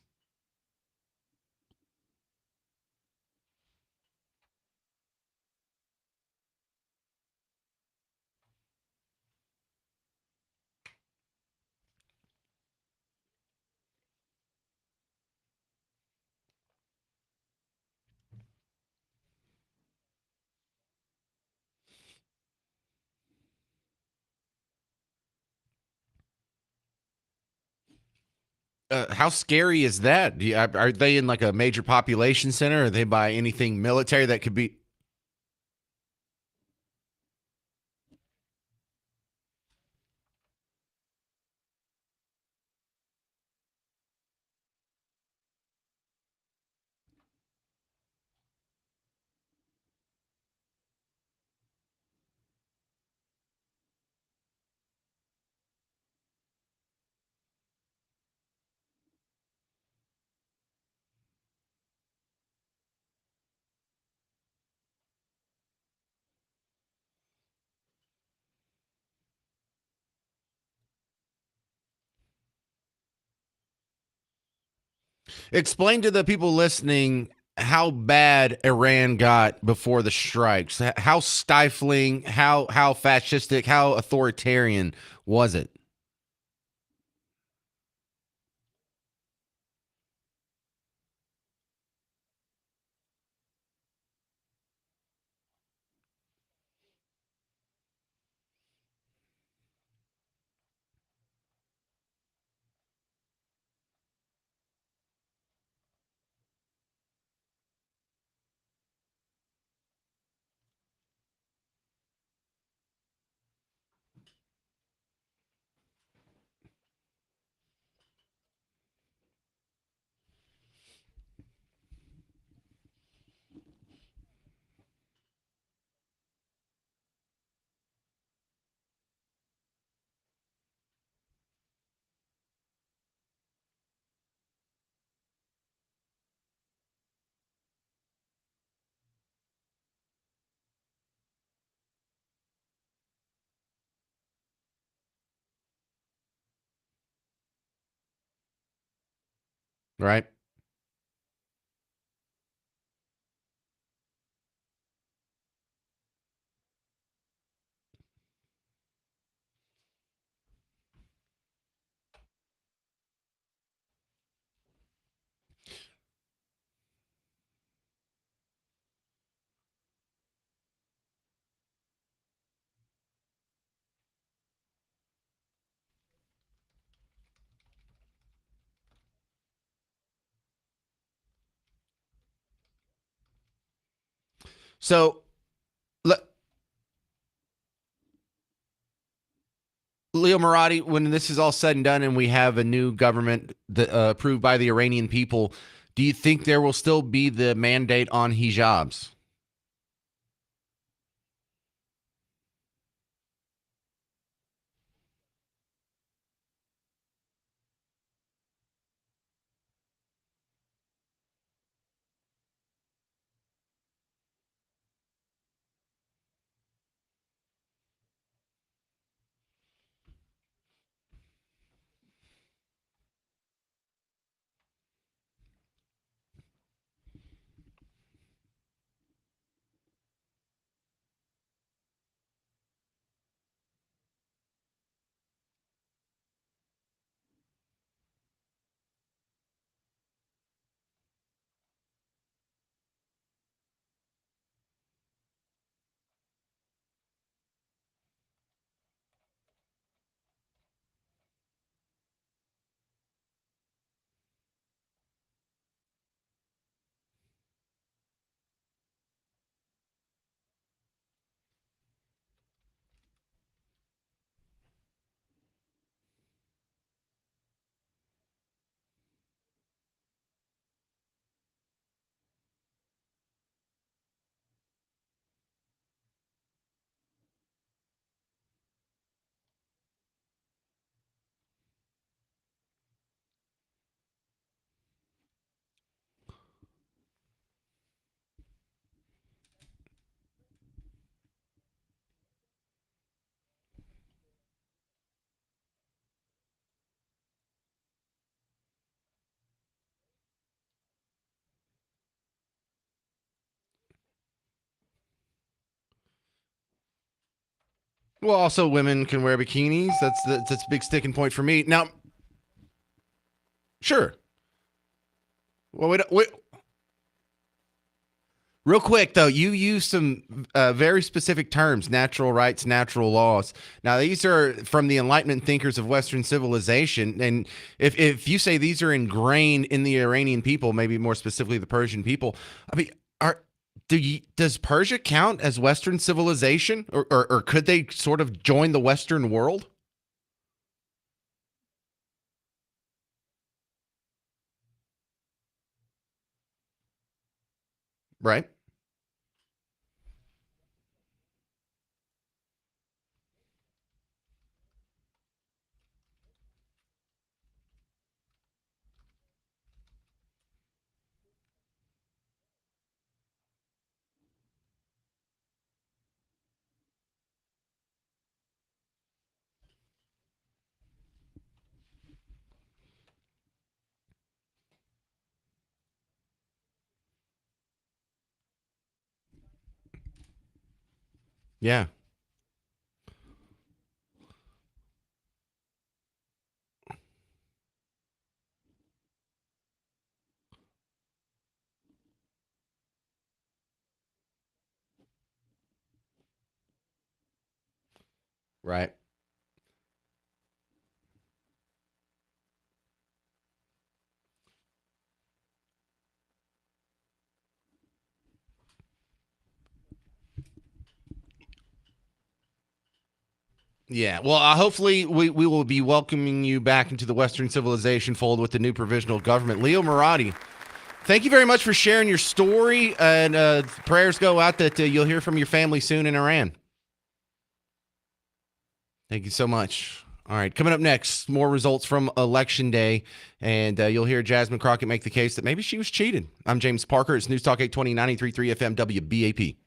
How scary is that? Are they in like a major population center? Are they by anything military that could be? Explain to the people listening how bad Iran got before the strikes. How stifling, how fascistic, how authoritarian was it? Right. So, le- Leo Murati, when this is all said and done and we have a new government that, approved by the Iranian people, do you think there will still be the mandate on hijabs? Well, also women can wear bikinis. That's a big sticking point for me. Now, sure. Well, wait. Real quick though, you use some very specific terms: natural rights, natural laws. Now, these are from the Enlightenment thinkers of Western civilization, and if you say these are ingrained in the Iranian people, maybe more specifically the Persian people, I mean, does Persia count as Western civilization, or could they sort of join the Western world? Right. Yeah. Right. Yeah. Well, hopefully we will be welcoming you back into the Western civilization fold with the new provisional government. Leo Murati, thank you very much for sharing your story, and prayers go out that you'll hear from your family soon in Iran. Thank you so much. All right, coming up next, more results from Election Day, and you'll hear Jasmine Crockett make the case that maybe she was cheated. I'm James Parker. It's News Talk 820 93.3 FM WBAP.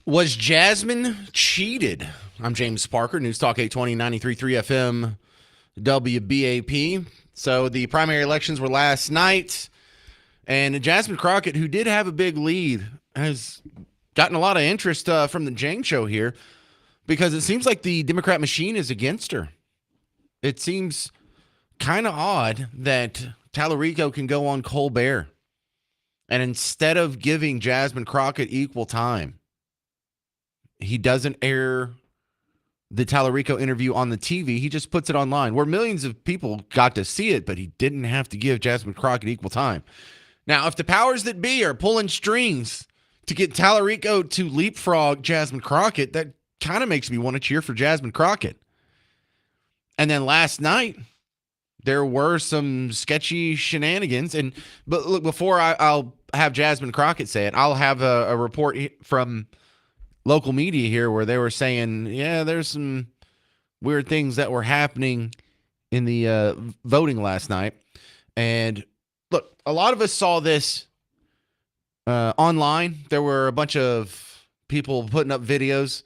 Was Jasmine cheated? I'm James Parker, News Talk 820, 93.3 FM, WBAP. So the primary elections were last night, and Jasmine Crockett, who did have a big lead, has gotten a lot of interest from the James Show here because it seems like the Democrat machine is against her. It seems kind of odd that Tallarico can go on Colbert, and instead of giving Jasmine Crockett equal time, he doesn't air the Tallarico interview on the TV. He just puts it online where millions of people got to see it, but he didn't have to give Jasmine Crockett equal time. Now, if the powers that be are pulling strings to get Tallarico to leapfrog Jasmine Crockett, that kind of makes me want to cheer for Jasmine Crockett. And then last night, there were some sketchy shenanigans. But look, before I'll have Jasmine Crockett say it, I'll have a report from local media here where they were saying, yeah, there's some weird things that were happening in the voting last night. And look, a lot of us saw this online. There were a bunch of people putting up videos.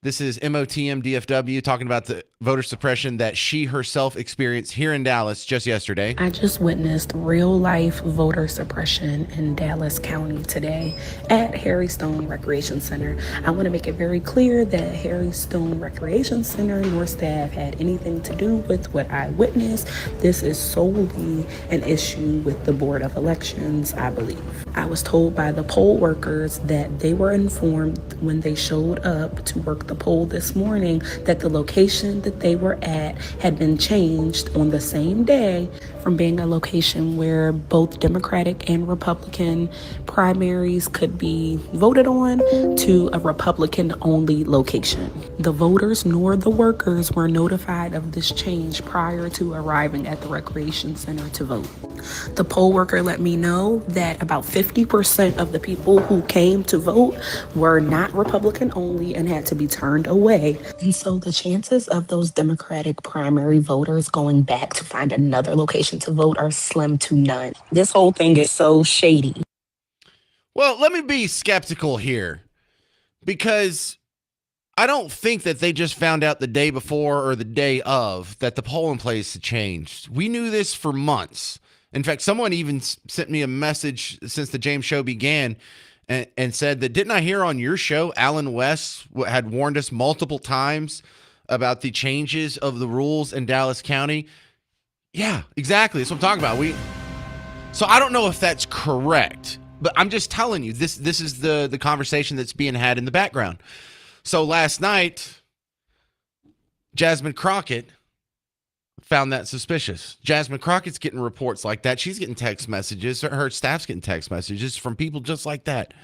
This is MOTM DFW talking about the voter suppression that she herself experienced here in Dallas just yesterday. I just witnessed real life voter suppression in Dallas County today at Harry Stone Recreation Center. I want to make it very clear that Harry Stone Recreation Center nor staff had anything to do with what I witnessed. This is solely an issue with the Board of Elections, I believe. I was told by the poll workers that they were informed when they showed up to work the poll this morning that the location that they were at had been changed on the same day from being a location where both Democratic and Republican primaries could be voted on to a Republican-only location. The voters nor the workers were notified of this change prior to arriving at the recreation center to vote. The poll worker let me know that about 50% of the people who came to vote were not Republican only and had to be turned away. And so the chances of those Democratic primary voters going back to find another location to vote are slim to none. This whole thing is so shady. Well, let me be skeptical here because I don't think that they just found out the day before or the day of that the polling place had changed. We knew this for months. In fact, someone even sent me a message since the James Show began and said that, didn't I hear on your show, Alan West had warned us multiple times about the changes of the rules in Dallas County? Yeah, exactly. That's what I'm talking about. So I don't know if that's correct, but I'm just telling you, this is the conversation that's being had in the background. So last night, Jasmine Crockett found that suspicious. Jasmine Crockett's getting reports like that. She's getting text messages. Her staff's getting text messages from people just like that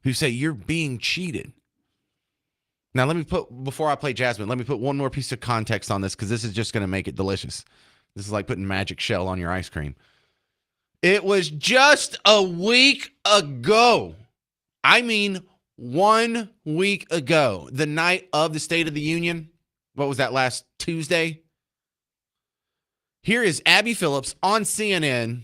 who say you're being cheated. Now, before I play Jasmine, let me put one more piece of context on this because this is just going to make it delicious. This is like putting magic shell on your ice cream. It was just a week ago. I mean, 1 week ago, the night of the State of the Union. What was that, last Tuesday? Here is Abby Phillips on CNN.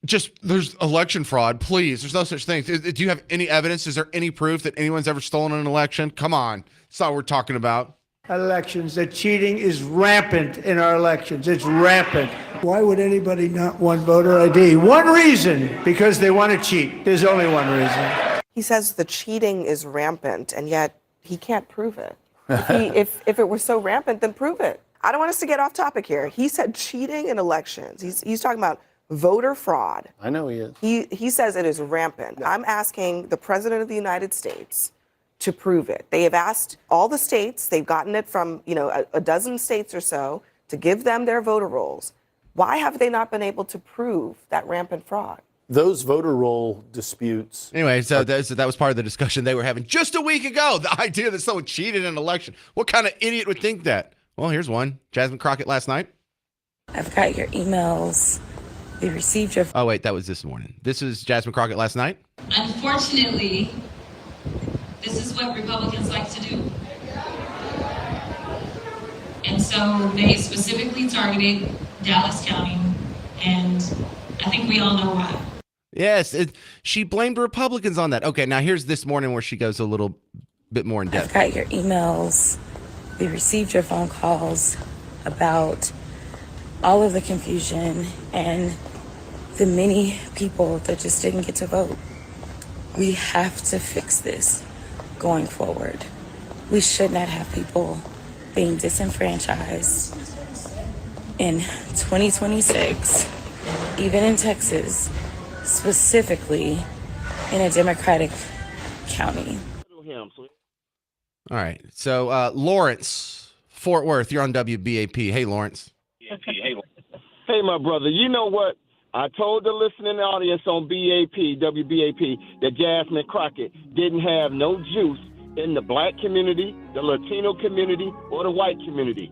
There's election fraud. Please, there's no such thing. Do you have any evidence? Is there any proof that anyone's ever stolen an election? Come on. That's not what we're talking about. Elections, that cheating is rampant in our elections. It's rampant. Why would anybody not want voter ID? One reason, because they want to cheat. There's only one reason. He says the cheating is rampant, and yet he can't prove it. If it were so rampant, then prove it. I don't want us to get off topic here. He said cheating in elections. He's talking about voter fraud. I know he is. He says it is rampant. No. I'm asking the President of the United States to prove it. They have asked all the states, they've gotten it from, a dozen states or so, to give them their voter rolls. Why have they not been able to prove that rampant fraud? Those voter roll disputes. Anyway, so that was part of the discussion they were having just a week ago. The idea that someone cheated in an election. What kind of idiot would think that? Well, here's one. Jasmine Crockett last night. I've got your emails. We received your... Oh, wait, that was this morning. This is Jasmine Crockett last night. Unfortunately, this is what Republicans like to do. And so they specifically targeted Dallas County, and I think we all know why. Yes, she blamed Republicans on that. Okay, now here's this morning where she goes a little bit more in I've depth. got your emails. We received your phone calls about all of the confusion and the many people that just didn't get to vote. We have to fix this going forward. We should not have people being disenfranchised in 2026, even in Texas, specifically in a Democratic county. All right. So Lawrence, Fort Worth, you're on WBAP. Hey, Lawrence. Hey, my brother, you know what? I told the listening audience on WBAP, that Jasmine Crockett didn't have no juice in the black community, the Latino community, or the white community.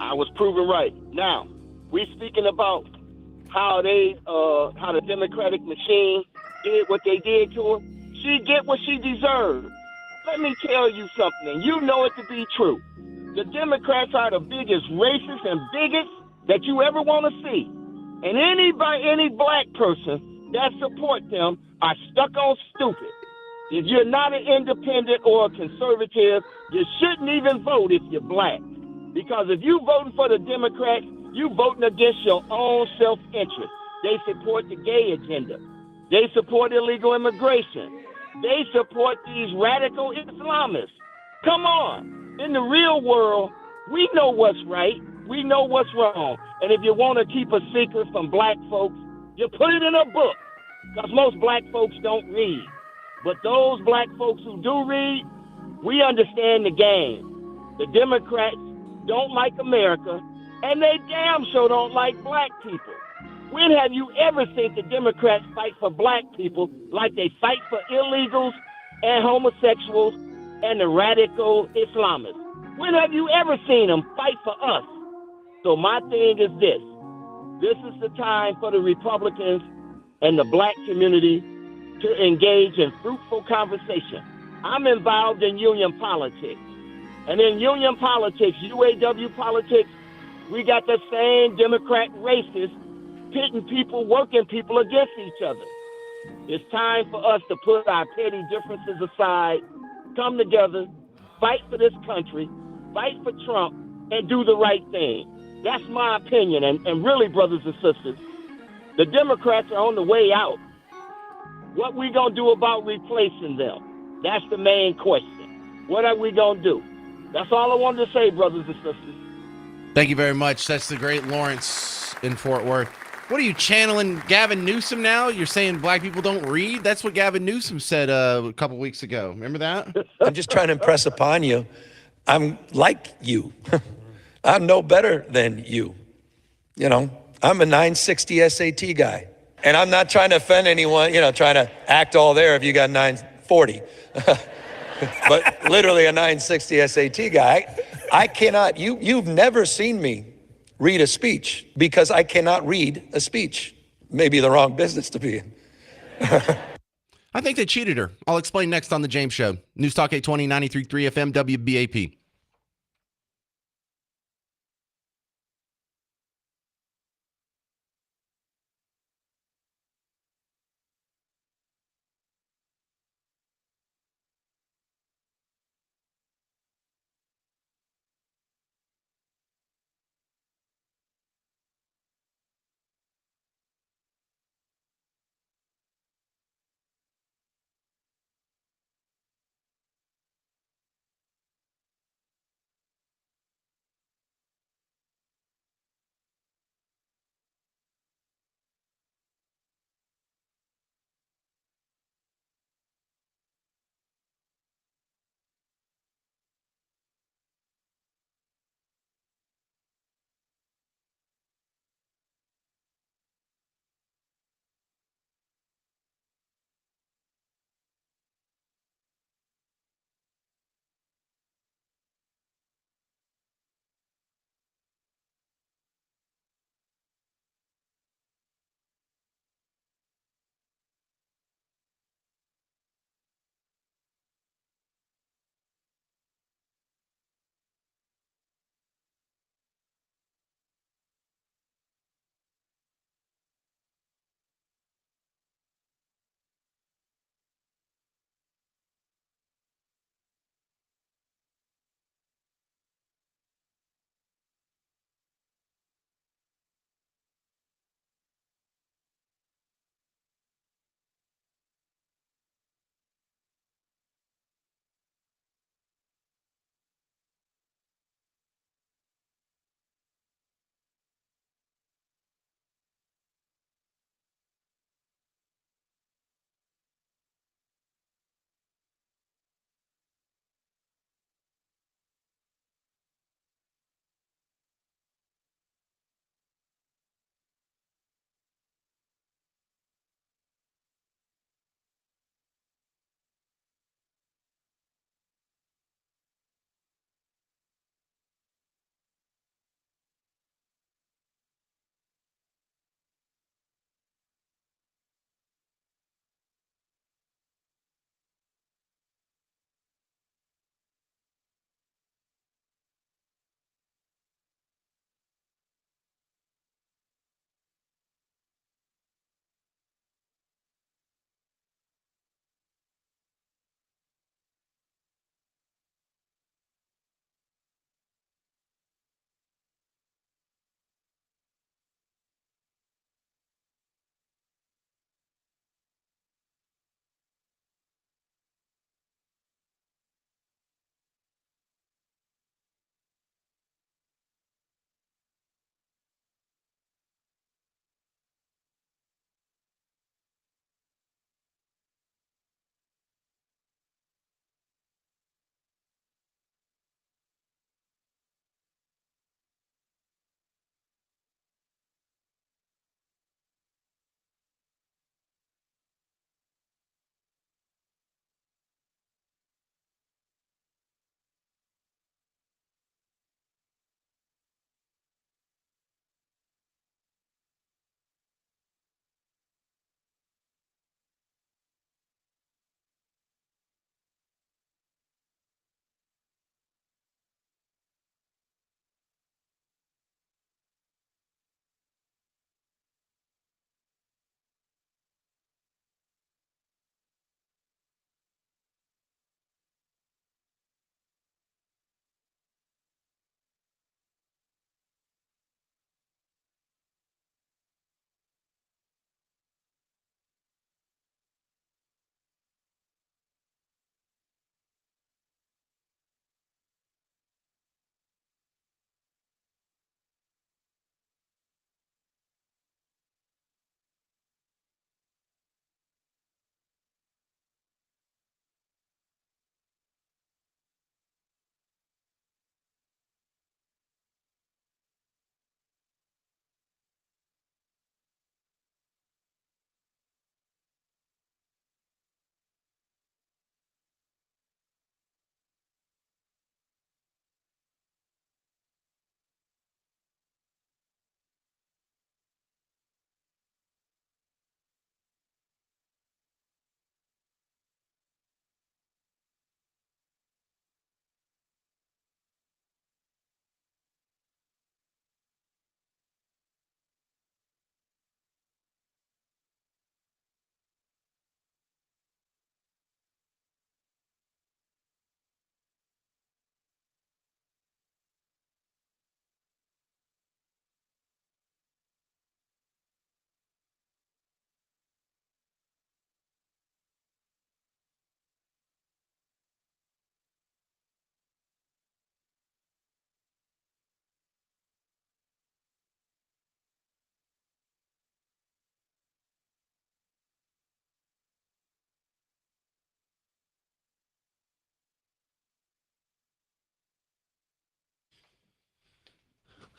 I was proven right. Now, we speaking about how the Democratic machine did what they did to her. She get what she deserved. Let me tell you something, you know it to be true. The Democrats are the biggest racists and bigots that you ever want to see. And any black person that support them are stuck on stupid. If you're not an independent or a conservative, you shouldn't even vote if you're black. Because if you voting for the Democrats, you voting against your own self-interest. They support the gay agenda. They support illegal immigration. They support these radical Islamists. Come on. In the real world, we know what's right. We know what's wrong. And if you want to keep a secret from black folks, you put it in a book. Because most black folks don't read. But those black folks who do read, we understand the game. The Democrats don't like America, and they damn sure don't like black people. When have you ever seen the Democrats fight for black people like they fight for illegals and homosexuals and the radical Islamists? When have you ever seen them fight for us? So my thing is this. This is the time for the Republicans and the black community to engage in fruitful conversation. I'm involved in union politics. And in union politics, UAW politics, we got the same Democrat racists pitting people, working people against each other. It's time for us to put our petty differences aside, come together, fight for this country, fight for Trump, and do the right thing. That's my opinion. And really, brothers and sisters, the Democrats are on the way out. What we going to do about replacing them? That's the main question. What are we going to do? That's all I wanted to say, brothers and sisters. Thank you very much. That's the great Lawrence in Fort Worth. What are you channeling Gavin Newsom now? You're saying black people don't read? That's what Gavin Newsom said a couple weeks ago. Remember that? I'm just trying to impress upon you. I'm like you. I'm no better than you. You know, I'm a 960 SAT guy. And I'm not trying to offend anyone, trying to act all there if you got 940. But literally a 960 SAT guy. I cannot, you've never seen me read a speech because I cannot read a speech. Maybe the wrong business to be in. I think they cheated her. I'll explain next on The James Show. News Talk 820, 93.3 FM, WBAP.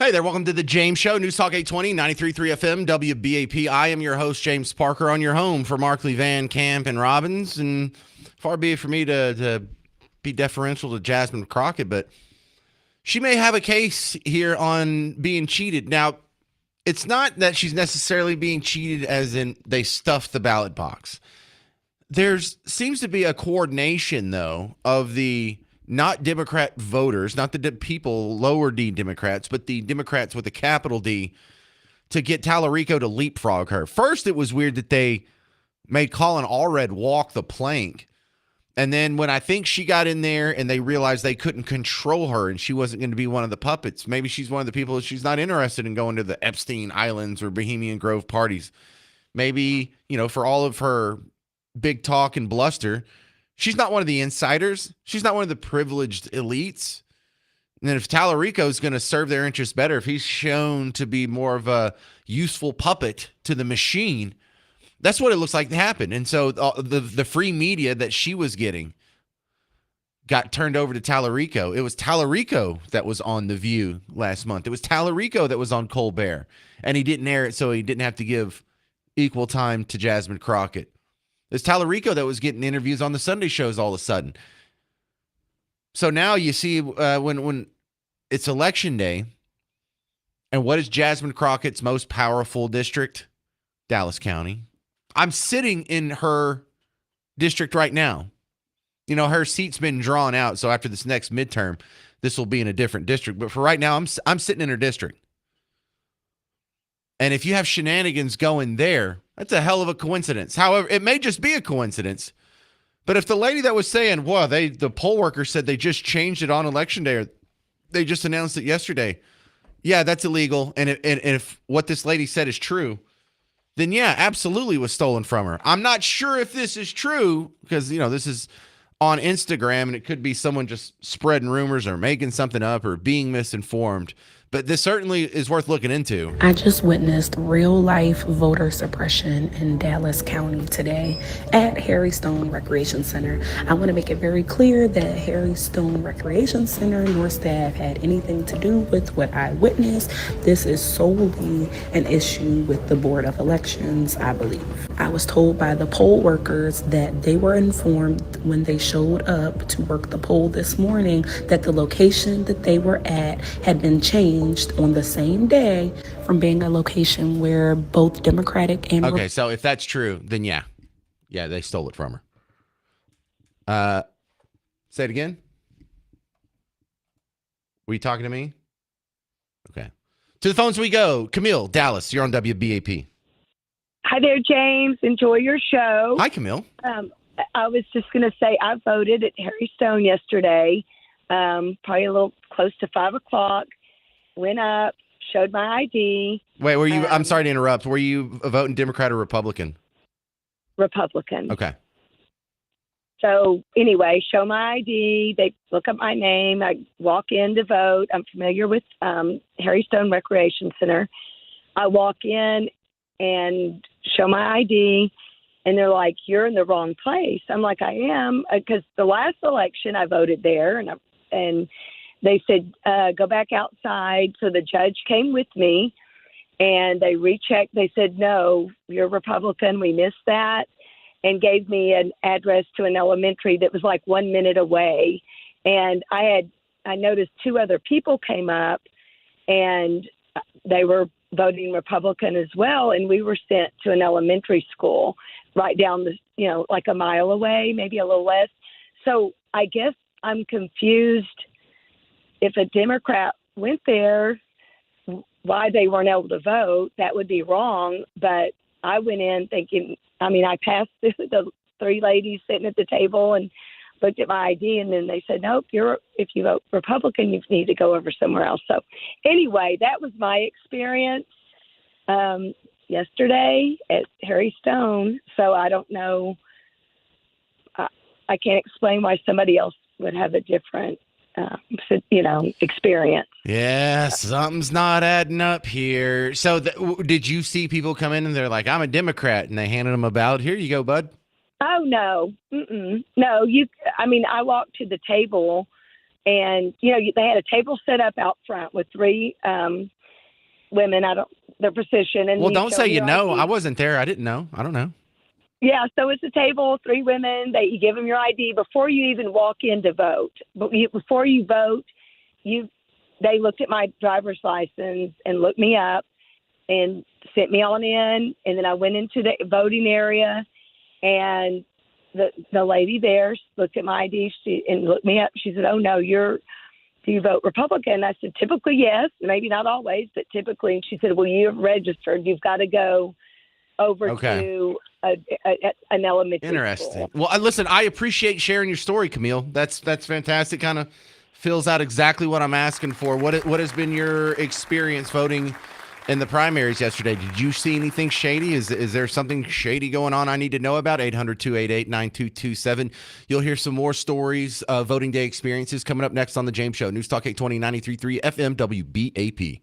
Hey there, welcome to the James Show, News Talk 820, 93.3 FM, WBAP. I am your host, James Parker, on your home for Markley, Van Camp, and Robbins. And far be it for me to be deferential to Jasmine Crockett, but she may have a case here on being cheated. Now, it's not that she's necessarily being cheated as in they stuffed the ballot box. There seems to be a coordination, though, of the not Democrat voters, not the people, lower D Democrats, but the Democrats with a capital D, to get Tallarico to leapfrog her. First, it was weird that they made Colin Allred walk the plank. And then when I think she got in there and they realized they couldn't control her and she wasn't going to be one of the puppets, maybe she's one of the people that she's not interested in going to the Epstein Islands or Bohemian Grove parties. Maybe, for all of her big talk and bluster, she's not one of the insiders. She's not one of the privileged elites. And then if Tallarico is going to serve their interests better, if he's shown to be more of a useful puppet to the machine, that's what it looks like happened. And so the free media that she was getting got turned over to Tallarico. It was Tallarico that was on The View last month. It was Tallarico that was on Colbert. And he didn't air it, so he didn't have to give equal time to Jasmine Crockett. It's Tallarico that was getting interviews on the Sunday shows all of a sudden. So now you see when it's election day, and what is Jasmine Crockett's most powerful district? Dallas County. I'm sitting in her district right now. Her seat's been drawn out, so after this next midterm, this will be in a different district. But for right now, I'm sitting in her district. And if you have shenanigans going there, that's a hell of a coincidence. However, it may just be a coincidence. But if the lady that was saying, well, the poll worker said they just changed it on election day, or they just announced it yesterday, yeah, that's illegal. And if what this lady said is true, then yeah, absolutely was stolen from her. I'm not sure if this is true because, this is on Instagram and it could be someone just spreading rumors or making something up or being misinformed. But this certainly is worth looking into. I just witnessed real life voter suppression in Dallas County today at Harry Stone Recreation Center. I want to make it very clear that Harry Stone Recreation Center nor staff had anything to do with what I witnessed. This is solely an issue with the Board of Elections, I believe. I was told by the poll workers that they were informed when they showed up to work the poll this morning that the location that they were at had been changed on the same day from being a location where both Democratic and okay, so if that's true, then yeah, they stole it from her. Say it again. Were you talking to me? Okay. To the phones we go. Camille, Dallas, you're on WBAP. Hi there, James. Enjoy your show. Hi, Camille. I was just going to say I voted at Harry Stone yesterday, probably a little close to 5 o'clock. Went up, showed my ID. Wait, were you? I'm sorry to interrupt. Were you voting Democrat or Republican? Republican. Okay. So anyway, show my ID. They look up my name. I walk in to vote. I'm familiar with Harry Stone Recreation Center. I walk in and show my ID, and they're like, "You're in the wrong place." I'm like, "I am," because the last election I voted there, and they said, go back outside. So the judge came with me and they rechecked. They said, no, you're Republican. We missed that, and gave me an address to an elementary that was like 1 minute away. And I noticed 2 other people came up and they were voting Republican as well. And we were sent to an elementary school right down like a mile away, maybe a little less. So I guess I'm confused. If a Democrat went there, why they weren't able to vote, that would be wrong. But I went in thinking, I passed the 3 ladies sitting at the table and looked at my ID, and then they said, nope, if you vote Republican, you need to go over somewhere else. So anyway, that was my experience yesterday at Harry Stone. So I don't know. I can't explain why somebody else would have a different experience. Yeah, something's not adding up here. So did you see people come in and they're like, I'm a Democrat, and they handed them a ballot? Here you go, bud. Oh, no. No, I walked to the table And, they had a table set up out front with three women. Their position. And Well, you don't show say them you your know. ID. I wasn't there. I didn't know. I don't know. Yeah, so it's a table, three women. You give them your ID before you even walk in to vote. But before you vote, they looked at my driver's license and looked me up and sent me on in. And then I went into the voting area, and the lady there looked at my ID and looked me up. She said, "Oh no, do you vote Republican?" I said, "Typically, yes. Maybe not always, but typically." And she said, "Well, you've registered. You've got to go over to an elementary Interesting. school." Well, listen, I appreciate sharing your story, Camille. That's fantastic. Kind of fills out exactly what I'm asking for. What has been your experience voting in the primaries yesterday? Did you see anything shady? Is there something shady going on I need to know about? 800-288-9227. You'll hear some more stories of voting day experiences coming up next on The James Show. News Talk 820, 93.3 FM WBAP.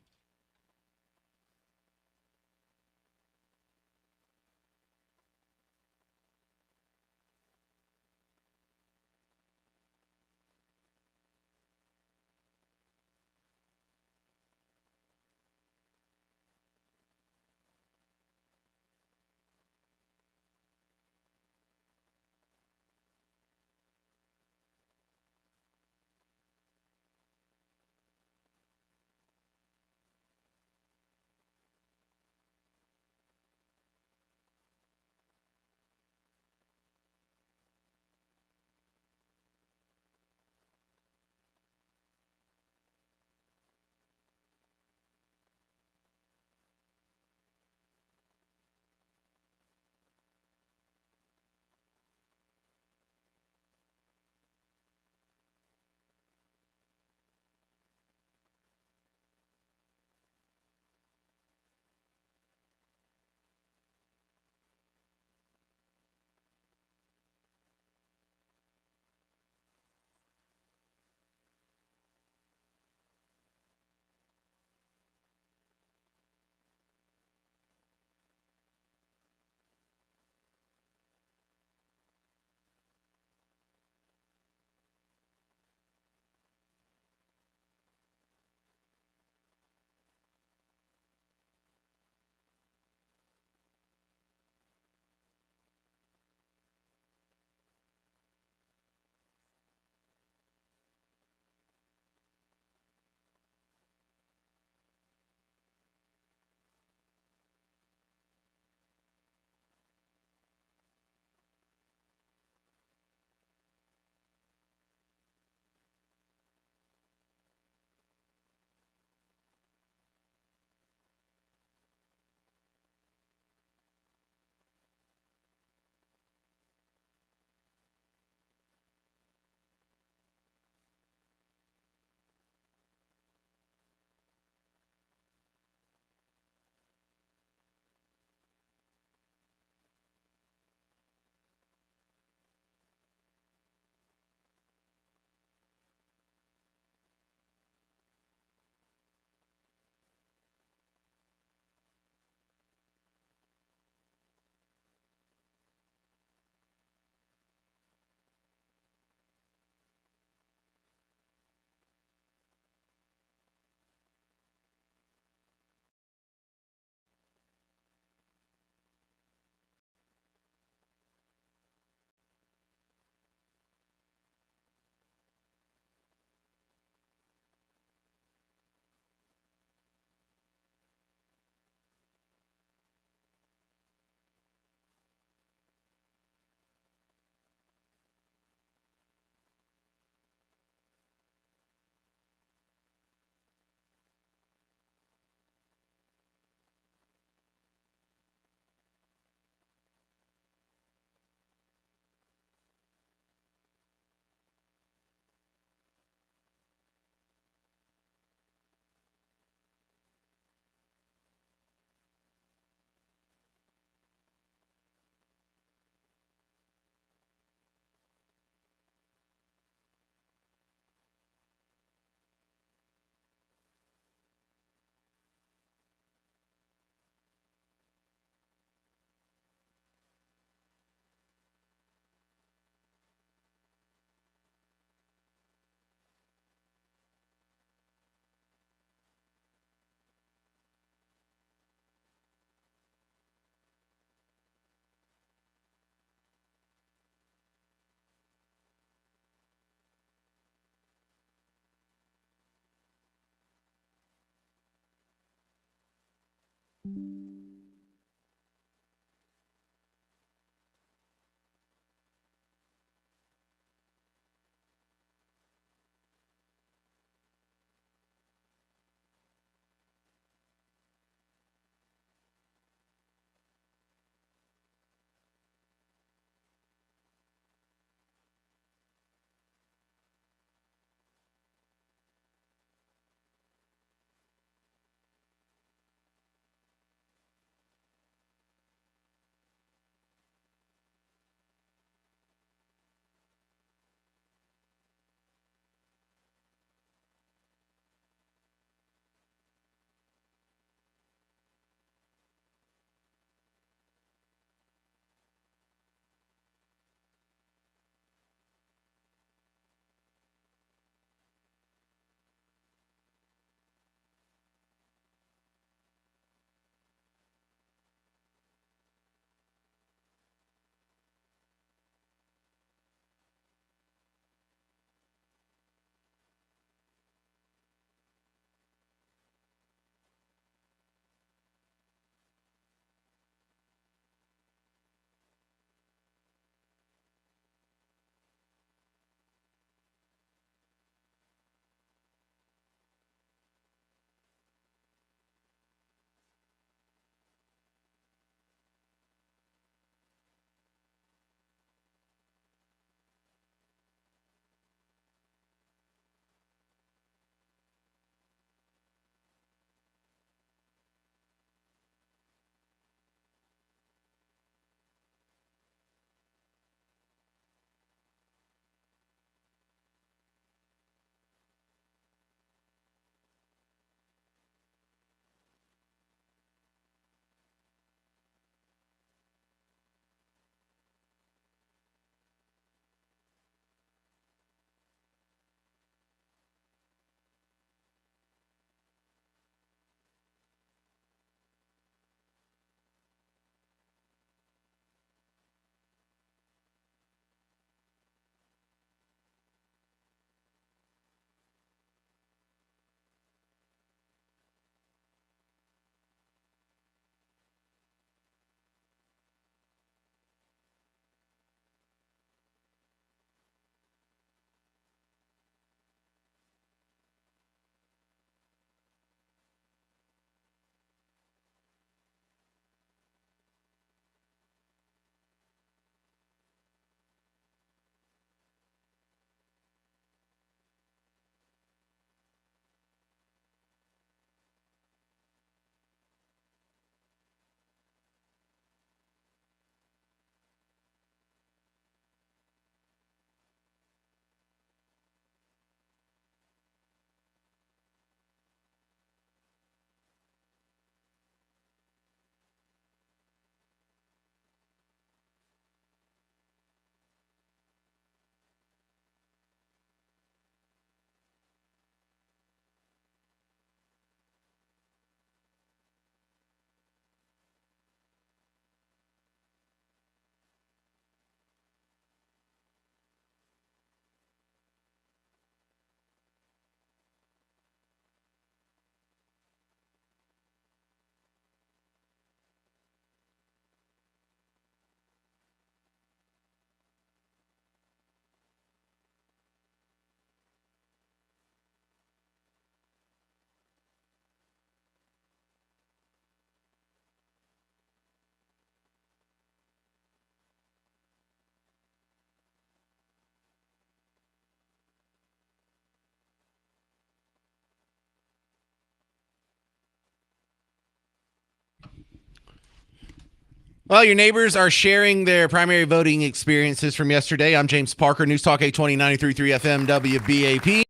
Well, your neighbors are sharing their primary voting experiences from yesterday. I'm James Parker, News Talk 820 93.3 FM WBAP.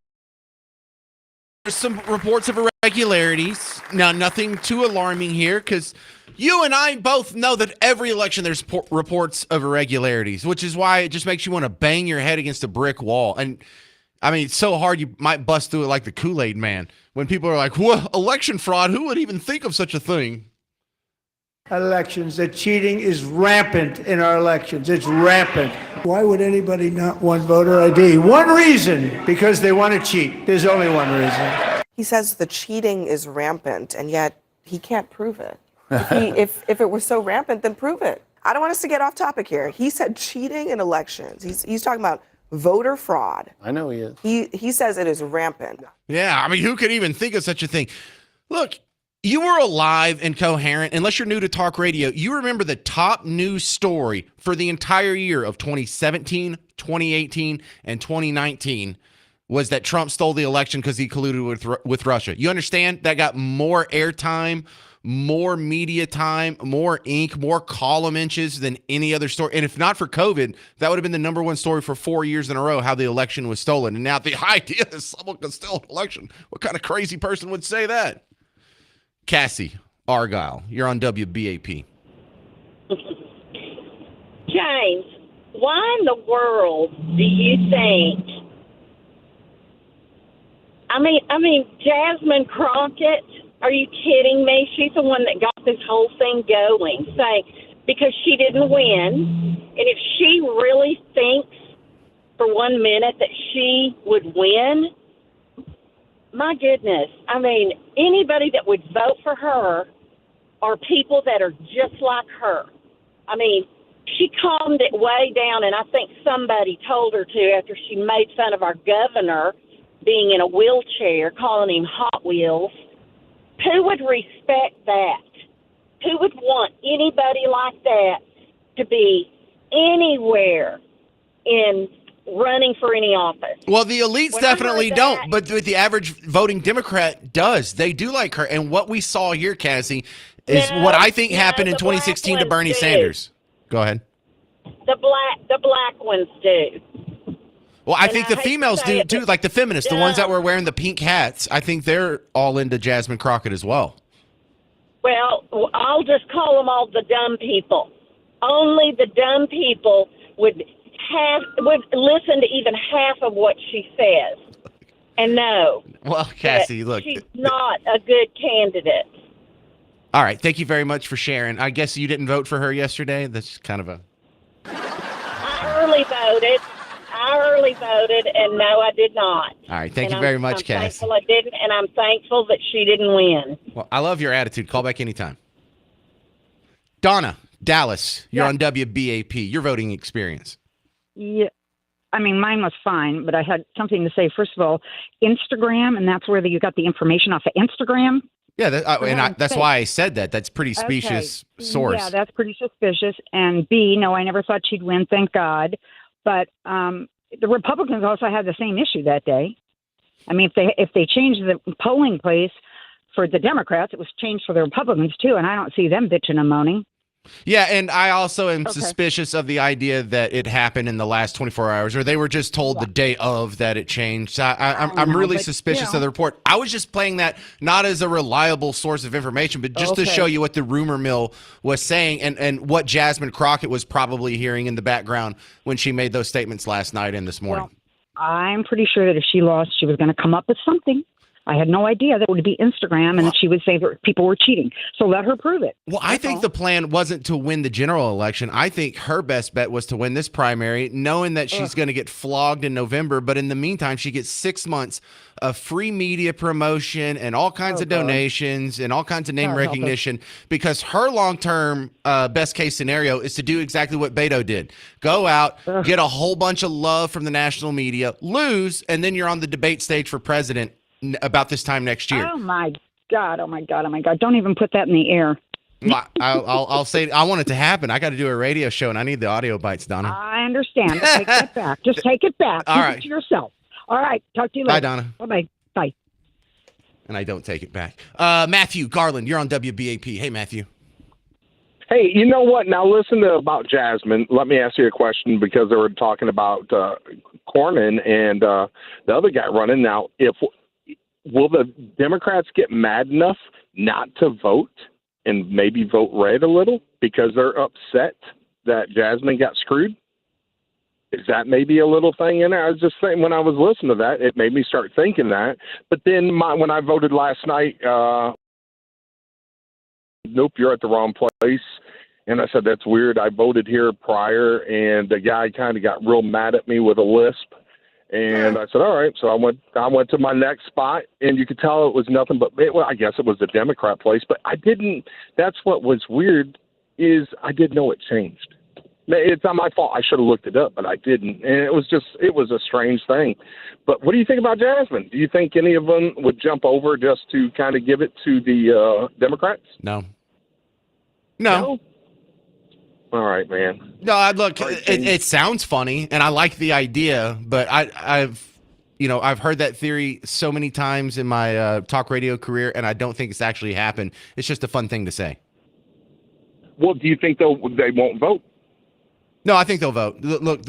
There's some reports of irregularities. Now, nothing too alarming here because you and I both know that every election there's reports of irregularities, which is why it just makes you want to bang your head against a brick wall. And I mean, it's so hard you might bust through it like the Kool-Aid man. When people are like, well, election fraud, who would even think of such a thing? Elections, that cheating is rampant in our elections. It's rampant. Why would anybody not want voter ID? One reason, because they want to cheat. There's only one reason. He says the cheating is rampant, and yet he can't prove it. If it was so rampant, then prove it. I don't want us to get off topic here. He said cheating in elections. He's talking about voter fraud. I know he is. He says it is rampant. Yeah, I mean, who could even think of such a thing? Look, you were alive and coherent. Unless you're new to talk radio, you remember the top news story for the entire year of 2017, 2018, and 2019 was that Trump stole the election because he colluded with Russia. You understand? That got more airtime, more media time, more ink, more column inches than any other story. And if not for COVID, that would have been the number one story for 4 years in a row, how the election was stolen. And now the idea that someone can steal an election, what kind of crazy person would say that? Cassie Argyle, you're on WBAP. James, why in the world do you think? I mean, Jasmine Crockett. Are you kidding me? She's the one that got this whole thing going, saying because she didn't win, and if she really thinks for 1 minute that she would win, my goodness. I mean, anybody that would vote for her are people that are just like her. I mean, she calmed it way down, and I think somebody told her to after she made fun of our governor being in a wheelchair, calling him Hot Wheels. Who would respect that? Who would want anybody like that to be anywhere in running for any office? Well, the elites definitely don't, but the average voting Democrat does. They do like her. And what we saw here, Cassie, is what I think happened in 2016 to Bernie Sanders. Go ahead. The black ones do. Well, I think the females do too, like the feminists, the ones that were wearing the pink hats. I think they're all into Jasmine Crockett as well. Well, I'll just call them all the dumb people. Only the dumb people would listen to even half of what she says. And no. Well, Cassie, look. She's not a good candidate. All right. Thank you very much for sharing. I guess you didn't vote for her yesterday. That's kind of a. I early voted, and no, I did not. All right. Thank you very much, Cassie. I'm thankful I didn't, and I'm thankful that she didn't win. Well, I love your attitude. Call back anytime. Donna, Dallas, you're on WBAP. Your voting experience. Yeah. I mean, mine was fine, but I had something to say. First of all, Instagram, and that's where you got the information off of Instagram. Yeah, that's why I said that. That's pretty specious source. Yeah, that's pretty suspicious. And B, no, I never thought she'd win, thank God. But the Republicans also had the same issue that day. I mean, if they changed the polling place for the Democrats, it was changed for the Republicans too, and I don't see them bitching and moaning. Yeah, and I also am suspicious of the idea that it happened in the last 24 hours, or they were just told the day of that it changed. I'm really suspicious of the report. I was just playing that not as a reliable source of information, but just to show you what the rumor mill was saying and what Jasmine Crockett was probably hearing in the background when she made those statements last night and this morning. Well, I'm pretty sure that if she lost, she was going to come up with something. I had no idea that it would be Instagram and that she would say that people were cheating. So let her prove it. Well, I think the plan wasn't to win the general election. I think her best bet was to win this primary, knowing that she's going to get flogged in November. But in the meantime, she gets 6 months of free media promotion and all kinds of donations and all kinds of name recognition, because her long-term best case scenario is to do exactly what Beto did. Go out, get a whole bunch of love from the national media, lose, and then you're on the debate stage for president about this time next year. Oh my God. Oh my God. Oh my God. Don't even put that in the air. I'll say I want it to happen. I got to do a radio show and I need the audio bites, Donna. I understand. Take that back. Just take it back. All Keep right. it to yourself. All right. Talk to you later. Bye, Donna. Bye-bye. Bye. And I don't take it back. Matthew Garland, you're on WBAP. Hey, Matthew. Hey, you know what? Now listen to about Jasmine. Let me ask you a question, because they were talking about Cornyn and the other guy running. Now, will the Democrats get mad enough not to vote and maybe vote red a little because they're upset that Jasmine got screwed? Is that maybe a little thing in there? I was just saying, when I was listening to that, it made me start thinking that. But then when I voted last night, nope, you're at the wrong place. And I said, that's weird. I voted here prior, and the guy kind of got real mad at me with a lisp. And I said, all right. So I went to my next spot, and you could tell it was nothing but, well, I guess it was a Democrat place, but I didn't, that's what was weird, is I didn't know it changed. It's not my fault. I should have looked it up, but I didn't. And it was a strange thing. But what do you think about Jasmine? Do you think any of them would jump over just to kind of give it to the Democrats? No. All right, man. No, look, it sounds funny, and I like the idea, but I've heard that theory so many times in my talk radio career, and I don't think it's actually happened. It's just a fun thing to say. Well, do you think they won't vote? No, I think they'll vote. Look,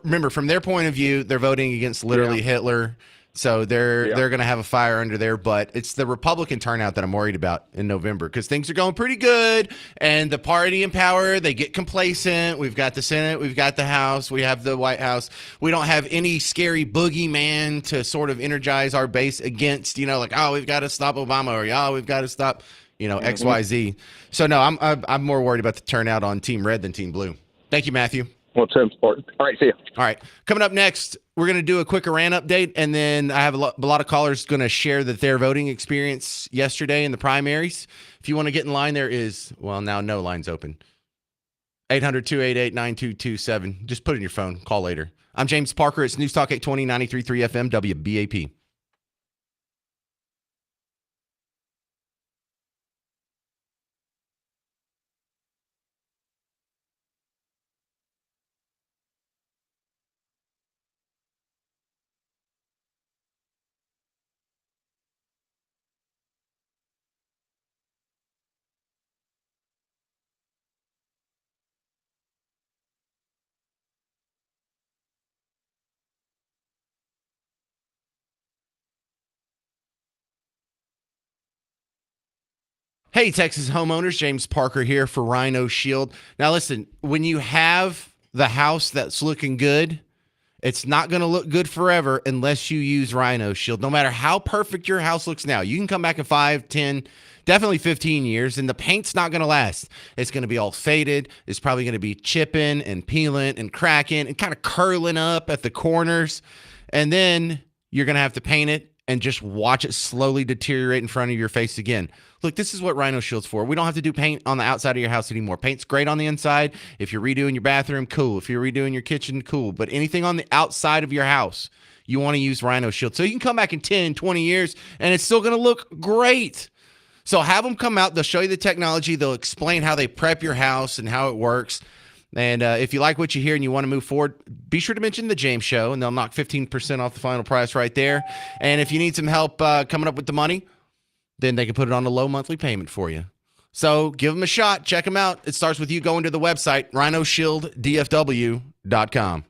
remember, from their point of view, they're voting against literally Hitler, so they're going to have a fire under their butt. It's the Republican turnout that I'm worried about in November, because things are going pretty good, and the party in power, they get complacent. We've got the Senate, we've got the House, we have the White House. We don't have any scary boogeyman to sort of energize our base against, like, oh, we've got to stop Obama, or oh, we've got to stop, XYZ. So no, I'm more worried about the turnout on Team Red than Team Blue. Thank you, Matthew. Well, Tim's important. All right, see you. All right. Coming up next, we're going to do a quick Iran update, and then I have a lot of callers going to share their voting experience yesterday in the primaries. If you want to get in line, there is, well, now no lines open. 800-288-9227. Just put it in your phone. Call later. I'm James Parker. It's News Talk 820, 93.3 FM, WBAP. Hey, Texas homeowners, James Parker here for Rhino Shield. Now, listen, when you have the house that's looking good, it's not going to look good forever unless you use Rhino Shield. No matter how perfect your house looks now, you can come back in 5, 10, definitely 15 years, and the paint's not going to last. It's going to be all faded. It's probably going to be chipping and peeling and cracking and kind of curling up at the corners. And then you're going to have to paint it and just watch it slowly deteriorate in front of your face again. Look, this is what Rhino Shield's for. We don't have to do paint on the outside of your house anymore. Paint's great on the inside. If you're redoing your bathroom, cool. If you're redoing your kitchen, cool. But anything on the outside of your house, you want to use Rhino Shield. So you can come back in 10, 20 years, and it's still going to look great. So have them come out. They'll show you the technology. They'll explain how they prep your house and how it works. And if you like what you hear and you want to move forward, be sure to mention the James Show, and they'll knock 15% off the final price right there. And if you need some help coming up with the money, then they can put it on a low monthly payment for you. So give them a shot. Check them out. It starts with you going to the website, rhinoshielddfw.com.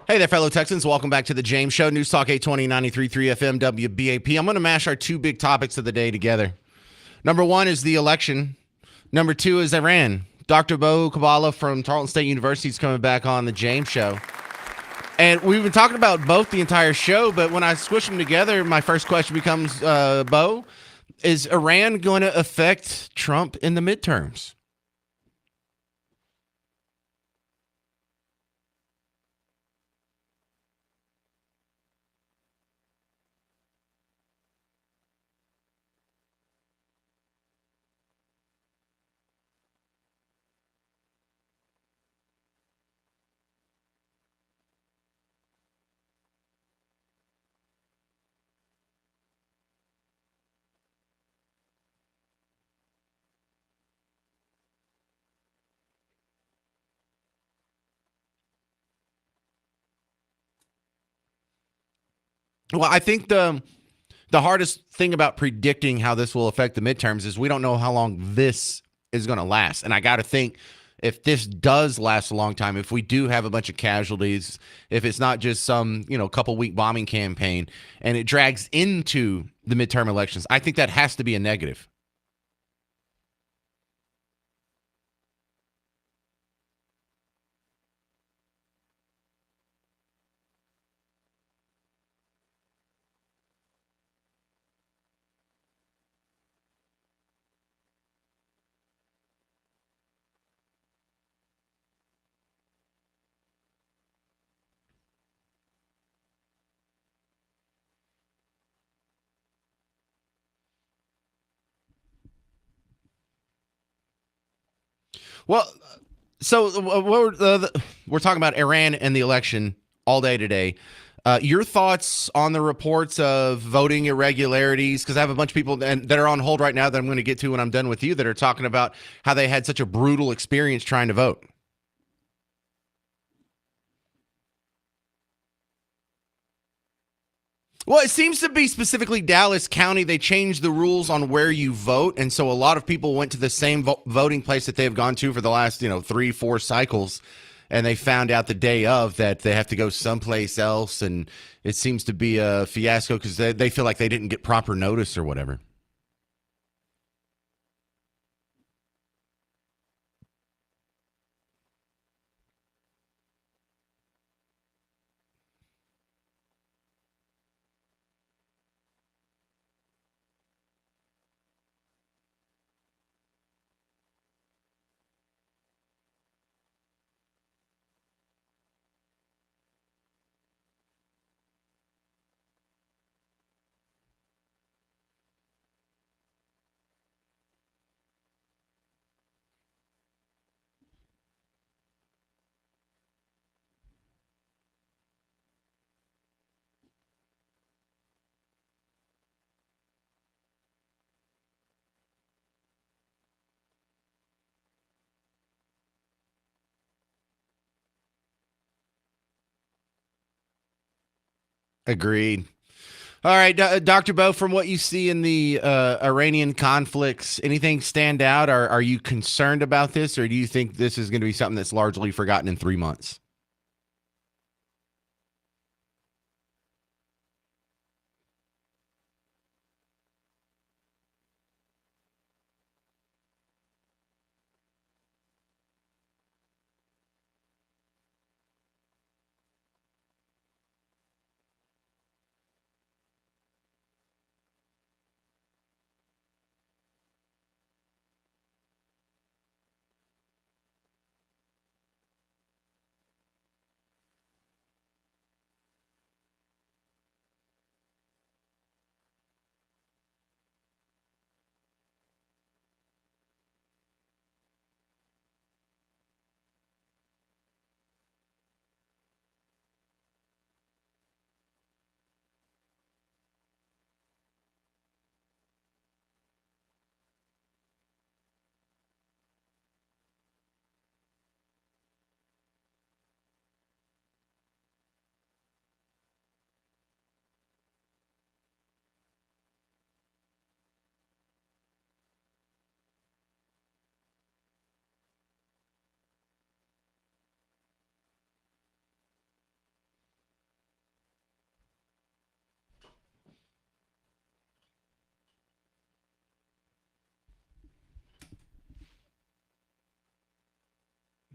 Hey there, fellow Texans. Welcome back to the James Show. News Talk 820, 93.3 FM, WBAP. I'm going to mash our two big topics of the day together. Number one is the election. Number two is Iran. Dr. Bo Kabbalah from Tarleton State University is coming back on the James Show. And we've been talking about both the entire show, but when I squish them together, my first question becomes, Bo, is Iran going to affect Trump in the midterms? Well, I think the hardest thing about predicting how this will affect the midterms is we don't know how long this is going to last. And I got to think if this does last a long time, if we do have a bunch of casualties, if it's not just some, couple week bombing campaign and it drags into the midterm elections, I think that has to be a negative. Well, so we're talking about Iran and the election all day today. Your thoughts on the reports of voting irregularities? Because I have a bunch of people that are on hold right now that I'm going to get to when I'm done with you that are talking about how they had such a brutal experience trying to vote. Well, it seems to be specifically Dallas County. They changed the rules on where you vote. And so a lot of people went to the same voting place that they've gone to for the last, 3-4 cycles. And they found out the day of that they have to go someplace else. And it seems to be a fiasco because they feel like they didn't get proper notice or whatever. Agreed. All right, Dr. Bo, from what you see in the Iranian conflicts, anything stand out? Are you concerned about this, or do you think this is going to be something that's largely forgotten in 3 months?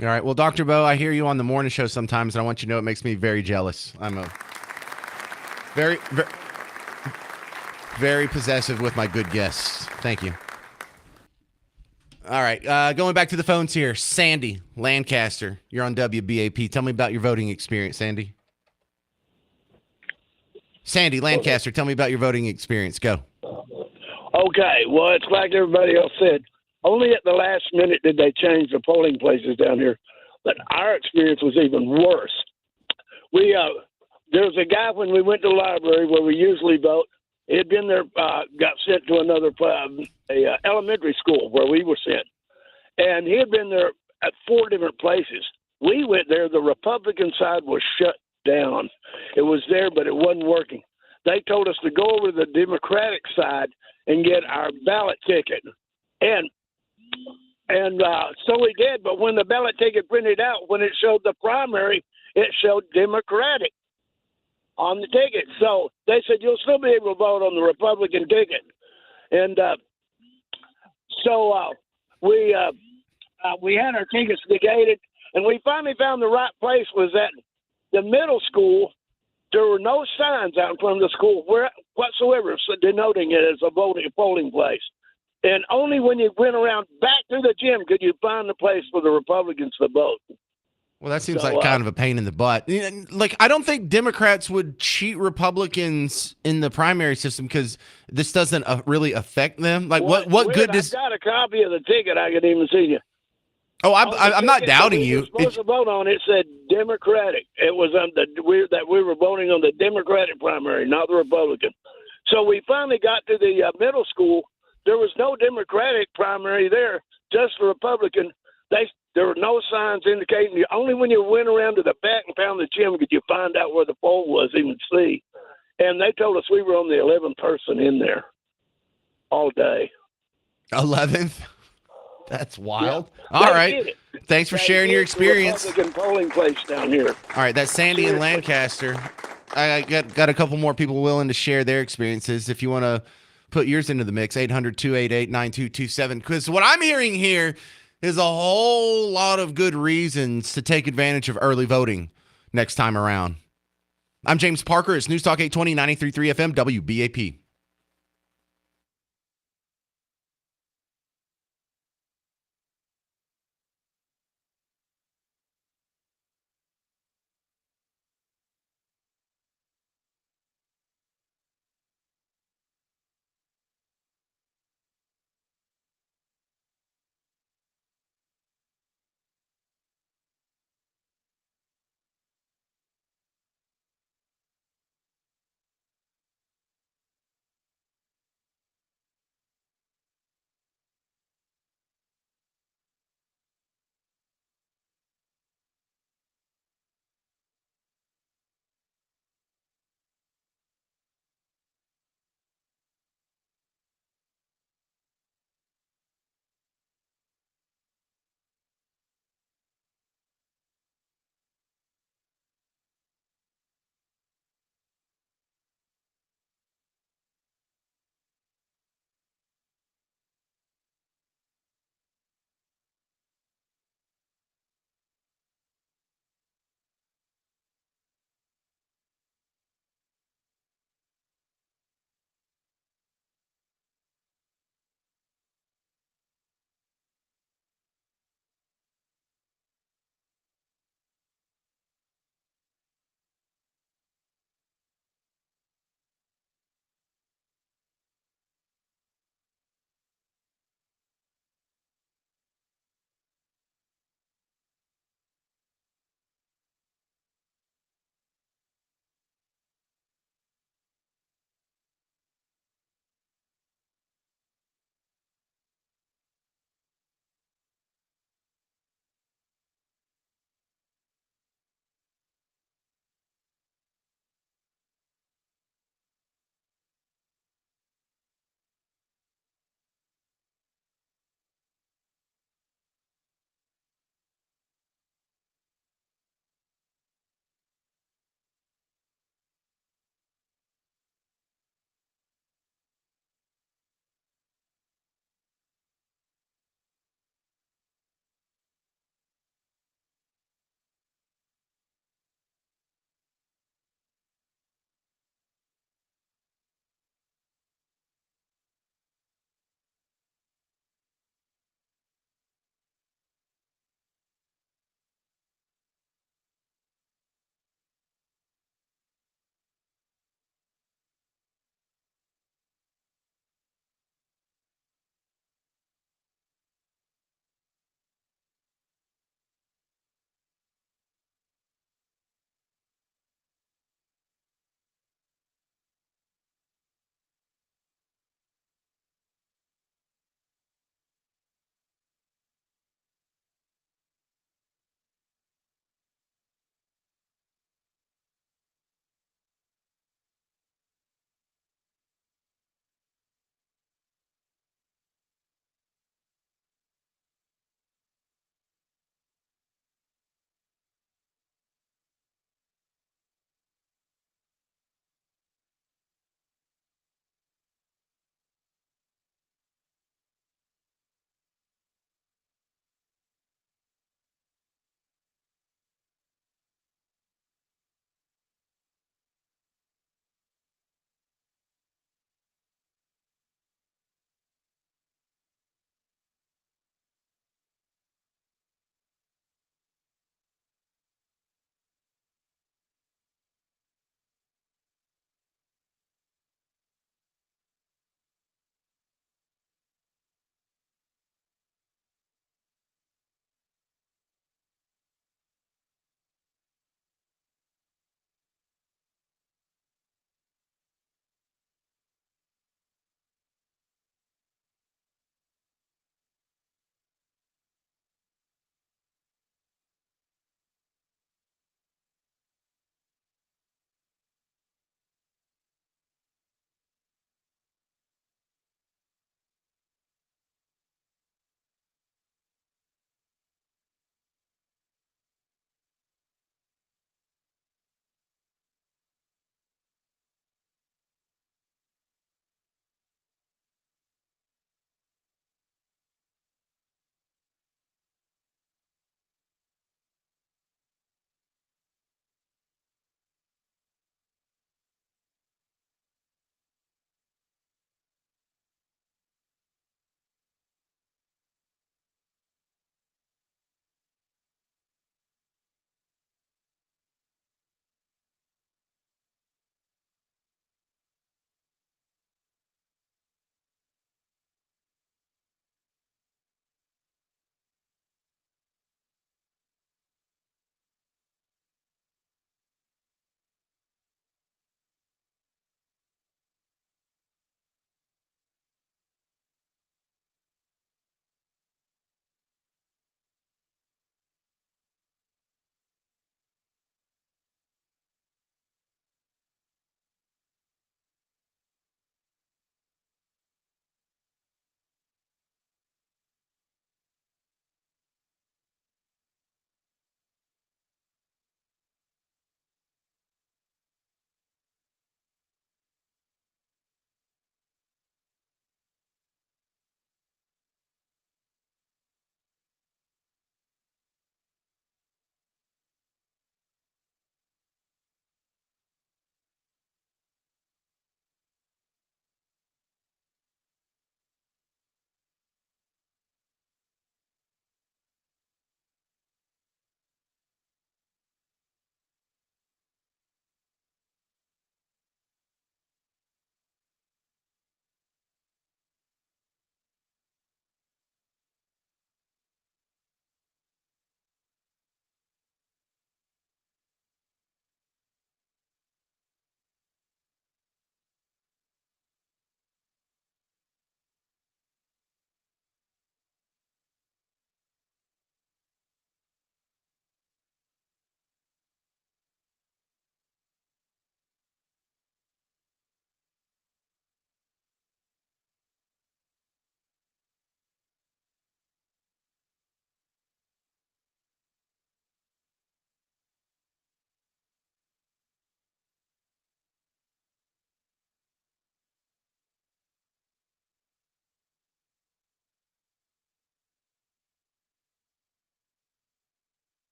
All right. Well, Dr. Bo, I hear you on the morning show sometimes, and I want you to know it makes me very jealous. I'm a very, very, very possessive with my good guests. Thank you. All right. Going back to the phones here. Sandy, Lancaster, you're on WBAP. Tell me about your voting experience, Sandy. Sandy, Lancaster, tell me about your voting experience. Go. Okay, well, it's like everybody else said. Only at the last minute did they change the polling places down here, but our experience was even worse. There was a guy when we went to the library where we usually vote. He had been there, got sent to another elementary school where we were sent, and he had been there at 4 different places. We went there. The Republican side was shut down. It was there, but it wasn't working. They told us to go over to the Democratic side and get our ballot ticket, and so we did. But when the ballot ticket printed out, when it showed the primary, it showed Democratic on the ticket. So they said you'll still be able to vote on the Republican ticket, and so we had our tickets negated, and we finally found the right place. Was at the middle school. There were no signs out in front of the school whatsoever denoting it as a polling place. And only when you went around back to the gym could you find the place for the Republicans to vote. Well, that seems like kind of a pain in the butt. Like, I don't think Democrats would cheat Republicans in the primary system because this doesn't really affect them. Like, what good does? I've got a copy of the ticket. I could even see you. Oh, I'm not doubting you. We were supposed to vote on it said Democratic. It was that we were voting on the Democratic primary, not the Republican. So we finally got to the middle school. There was no Democratic primary there, just the Republican. There were no signs indicating. Only when you went around to the back and found the gym could you find out where the poll was, even see. And they told us we were on the 11th person in there all day. 11th? That's wild. Yeah. All right. Thanks for sharing your experience. Republican polling place down here. All right, that's Sandy in Lancaster. I got a couple more people willing to share their experiences. If you want to put yours into the mix, 800-288-9227. Because what I'm hearing here is a whole lot of good reasons to take advantage of early voting next time around. I'm James Parker. It's News Talk 820, 93.3 FM, WBAP.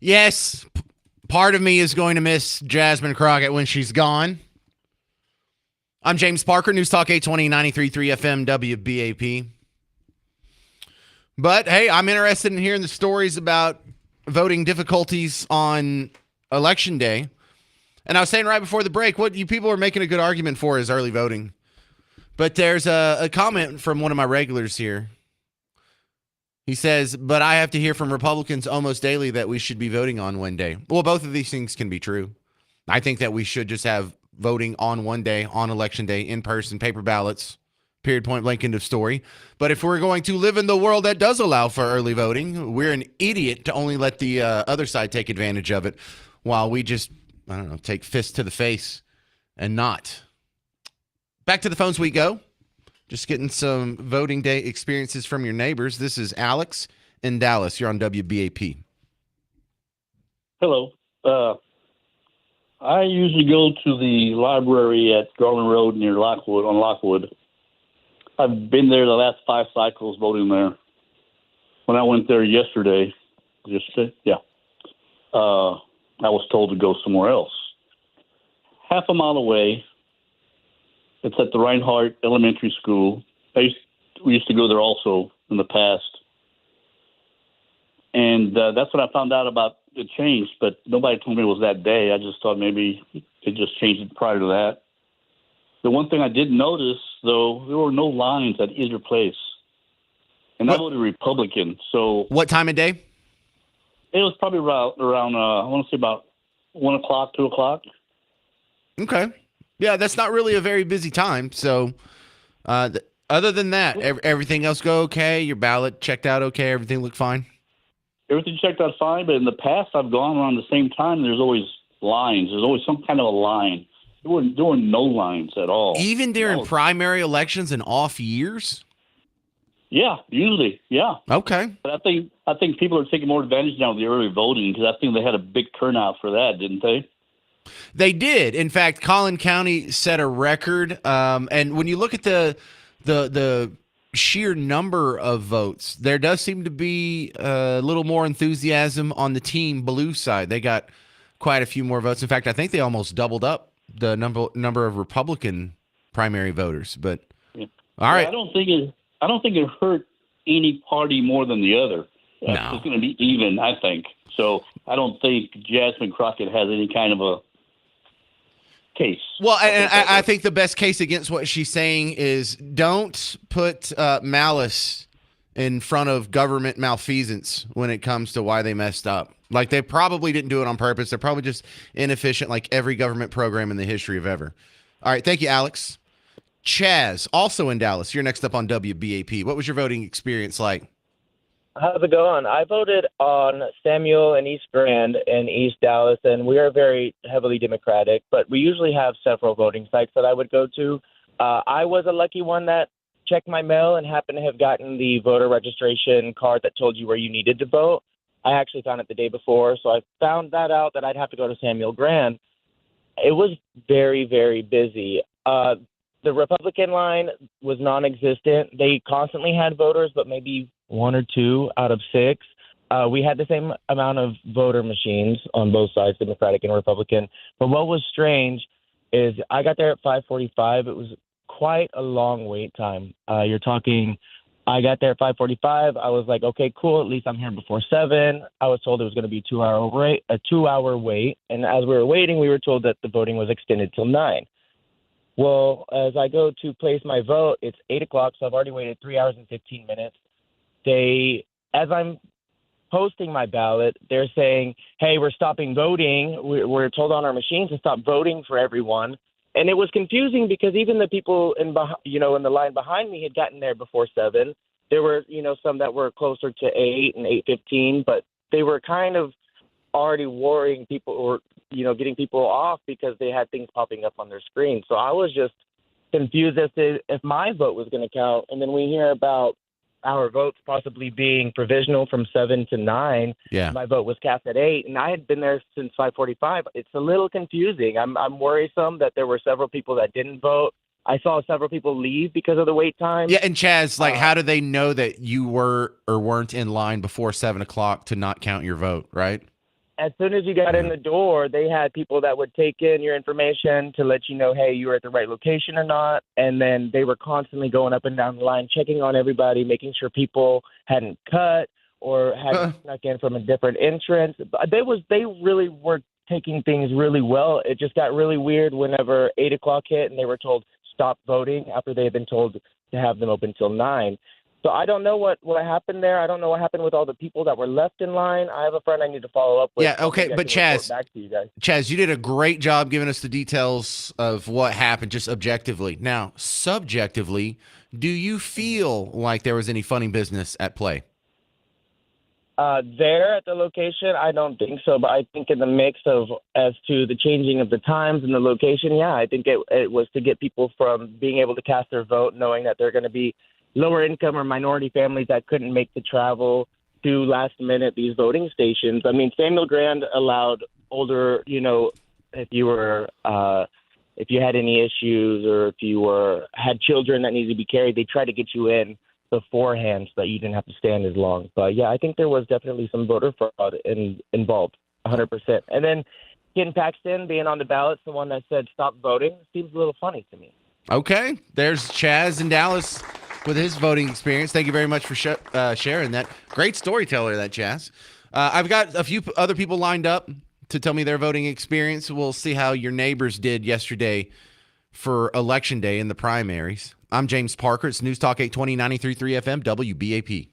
Yes, part of me is going to miss Jasmine Crockett when she's gone. I'm James Parker, News Talk 820, 93.3 FM, WBAP. But, hey, I'm interested in hearing the stories about voting difficulties on Election Day. And I was saying right before the break, what you people are making a good argument for is early voting. But there's a comment from one of my regulars here. He says, but I have to hear from Republicans almost daily that we should be voting on one day. Well, both of these things can be true. I think that we should just have voting on one day, on Election Day, in person, paper ballots, period, point blank, end of story. But if we're going to live in the world that does allow for early voting, we're an idiot to only let the other side take advantage of it while we just, I don't know, take fists to the face and not. Back to the phones we go. Just getting some voting day experiences from your neighbors. This is Alex in Dallas. You're on WBAP. Hello. I usually go to the library at Garland Road near Lockwood. I've been there the last 5 cycles voting there. When I went there yesterday, I was told to go somewhere else. Half a mile away, it's at the Reinhardt Elementary School. We used to go there also in the past. And that's when I found out about the change, but nobody told me it was that day. I just thought maybe it just changed it prior to that. The one thing I did notice, though, there were no lines at either place. And I voted Republican. So what time of day? It was probably around I want to say about 1 o'clock, 2 o'clock. Okay. Yeah, that's not really a very busy time. So other than that, everything else go okay? Your ballot checked out okay? Everything looked fine? Everything checked out fine, but in the past I've gone around the same time. There's always lines. There's always some kind of a line. There were no lines at all. Even during primary elections and off years? Yeah, usually, yeah. Okay. But I think people are taking more advantage now of the early voting because I think they had a big turnout for that, didn't they? They did. In fact, Collin County set a record. And when you look at the sheer number of votes, there does seem to be a little more enthusiasm on the Team Blue side. They got quite a few more votes. In fact, I think they almost doubled up the number of Republican primary voters. But all right, I don't think it hurt any party more than the other. No. It's going to be even, I think. So I don't think Jasmine Crockett has any kind of a case. Well, and I think the best case against what she's saying is don't put malice in front of government malfeasance when it comes to why they messed up. Like, they probably didn't do it on purpose. They're probably just inefficient, like every government program in the history of ever. All right. Thank you, Alex. Chaz, also in Dallas. You're next up on WBAP. What was your voting experience like? How's it going? I voted on Samuel and East Grand in East Dallas, and we are very heavily Democratic, but we usually have several voting sites that I would go to. I was a lucky one that checked my mail and happened to have gotten the voter registration card that told you where you needed to vote. I actually found it the day before, so I found that out that I'd have to go to Samuel Grand. It was very, very busy. The Republican line was non-existent. They constantly had voters, but maybe 1 or 2 out of 6. We had the same amount of voter machines on both sides, Democratic and Republican. But what was strange is I got there at 5:45. It was quite a long wait time. You're talking, I got there at 5:45. I was like, okay, cool. At least I'm here before 7. I was told it was going to be a 2-hour wait. And as we were waiting, we were told that the voting was extended till 9. Well, as I go to place my vote, it's 8 o'clock, so I've already waited 3 hours and 15 minutes. As I'm posting my ballot, they're saying, hey, we're stopping voting. We're told on our machines to stop voting for everyone. And it was confusing because even the people in the line behind me had gotten there before 7. There were, some that were closer to 8 and 8:15, but they were kind of already worrying people or, getting people off because they had things popping up on their screen. So I was just confused as to if my vote was going to count. And then we hear about our votes possibly being provisional from 7 to 9. Yeah. My vote was cast at 8, and I had been there since 5:45. It's a little confusing. I'm worrisome that there were several people that didn't vote. I saw several people leave because of the wait time. Yeah, and Chaz, how do they know that you were or weren't in line before 7 o'clock to not count your vote, right? as soon as you got in the door, they had people that would take in your information to let you know, hey, you were at the right location or not. And then they were constantly going up and down the line, checking on everybody, making sure people hadn't cut or hadn't snuck in from a different entrance. But they really were taking things really well. It just got really weird whenever 8 o'clock hit and they were told stop voting after they had been told to have them open till 9. So I don't know what happened there. I don't know what happened with all the people that were left in line. I have a friend I need to follow up with. Yeah, okay, Maybe I but can report Chaz, back to you guys. Chaz, you did a great job giving us the details of what happened just objectively. Now, subjectively, do you feel like there was any funny business at play? There at the location, I don't think so. But I think in the mix of as to the changing of the times and the location, yeah, I think it was to get people from being able to cast their vote, knowing that they're going to be lower income or minority families that couldn't make the travel to last minute these voting stations. I mean, Samuel Grand allowed older, if you were if you had any issues or if you had children that needed to be carried, they tried to get you in beforehand so that you didn't have to stand as long. But yeah, I think there was definitely some voter fraud involved, 100%. And then Ken Paxton being on the ballot, the one that said stop voting, seems a little funny to me. Okay, there's Chaz in Dallas with his voting experience. Thank you very much for sharing that. Great storyteller, that Chaz. I've got a few other people lined up to tell me their voting experience. We'll see how your neighbors did yesterday for Election Day in the primaries. I'm James Parker. It's News Talk 820, 93.3 FM, WBAP.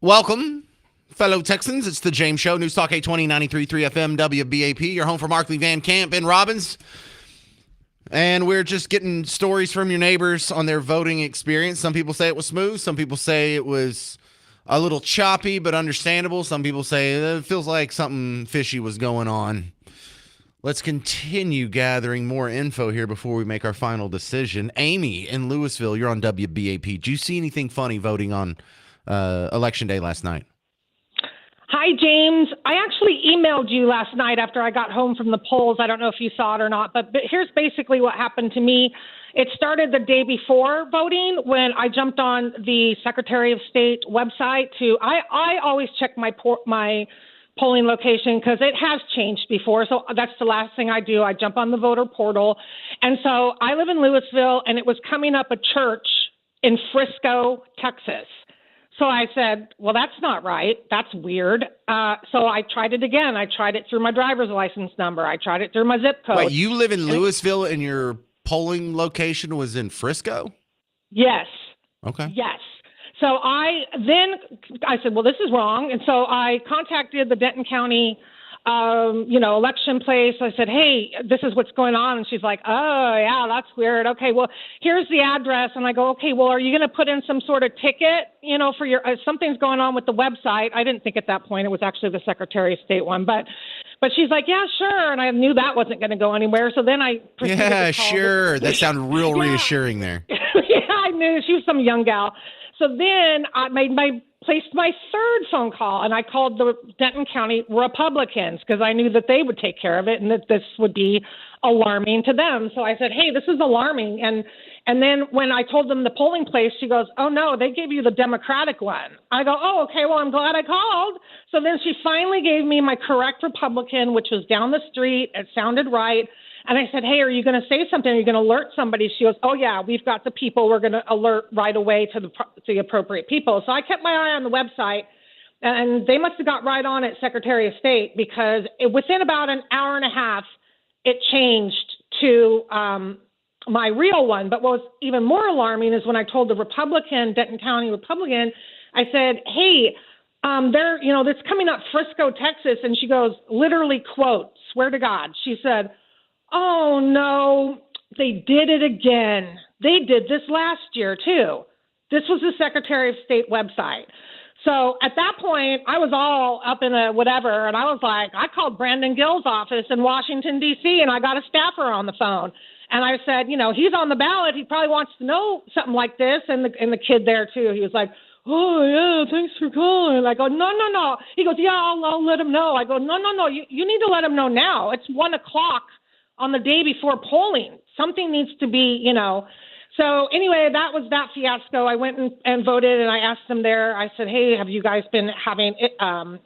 Welcome, fellow Texans. It's the James Show, News Talk 820, 93.3 FM, WBAP. Your home for Markley, Van Camp, and Robbins. And we're just getting stories from your neighbors on their voting experience. Some people say it was smooth. Some people say it was a little choppy, but understandable. Some people say it feels like something fishy was going on. Let's continue gathering more info here before we make our final decision. Amy in Louisville, you're on WBAP. Did you see anything funny voting on Election Day last night? Hi, James. I actually emailed you last night after I got home from the polls. I don't know if you saw it or not, but here's basically what happened to me. It started the day before voting when I jumped on the Secretary of State website I always check my polling location because it has changed before. So that's the last thing I do. I jump on the voter portal. And so I live in Louisville, and it was coming up a church in Frisco, Texas. So I said, well, that's not right. That's weird. So I tried it again. I tried it through my driver's license number. I tried it through my zip code. Wait, you live in Louisville and your polling location was in Frisco? Yes. Okay. Yes. So I said, well, this is wrong. And so I contacted the Denton County election place. I said, hey, this is what's going on. And she's like, oh, yeah, that's weird. Okay, well, here's the address. And I go, okay, well, are you going to put in some sort of ticket, for your, something's going on with the website. I didn't think at that point it was actually the Secretary of State one, but she's like, yeah, sure. And I knew that wasn't going to go anywhere. So then I proceeded to call sure. That sounded real reassuring there. Yeah, I knew she was some young gal. So then I placed my third phone call, and I called the Denton County Republicans because I knew that they would take care of it and that this would be alarming to them. So I said, hey, this is alarming. And then when I told them the polling place, she goes, oh, no, they gave you the Democratic one. I go, oh, okay, well, I'm glad I called. So then she finally gave me my correct Republican, which was down the street. It sounded right. And I said, hey, are you going to say something? Are you going to alert somebody? She goes, oh, yeah, we've got the people. We're going to alert right away to the appropriate people. So I kept my eye on the website, and they must have got right on it, Secretary of State, because within about an hour and a half, it changed to my real one. But what was even more alarming is when I told the Republican, Denton County Republican, I said, hey, it's coming up Frisco, Texas. And she goes, literally, quote, swear to God. She said, oh, no, they did it again. They did this last year, too. This was the Secretary of State website. So at that point, I was all up in a whatever, and I was like, I called Brandon Gill's office in Washington, D.C., and I got a staffer on the phone. And I said, he's on the ballot. He probably wants to know something like this. And the kid there, too, he was like, oh, yeah, thanks for calling. I go, no. He goes, yeah, I'll let him know. I go, no, you need to let him know now. It's 1 o'clock. On the day before polling. Something needs to be, So anyway, that was that fiasco. I went and voted, and I asked them there. I said, hey, have you guys been having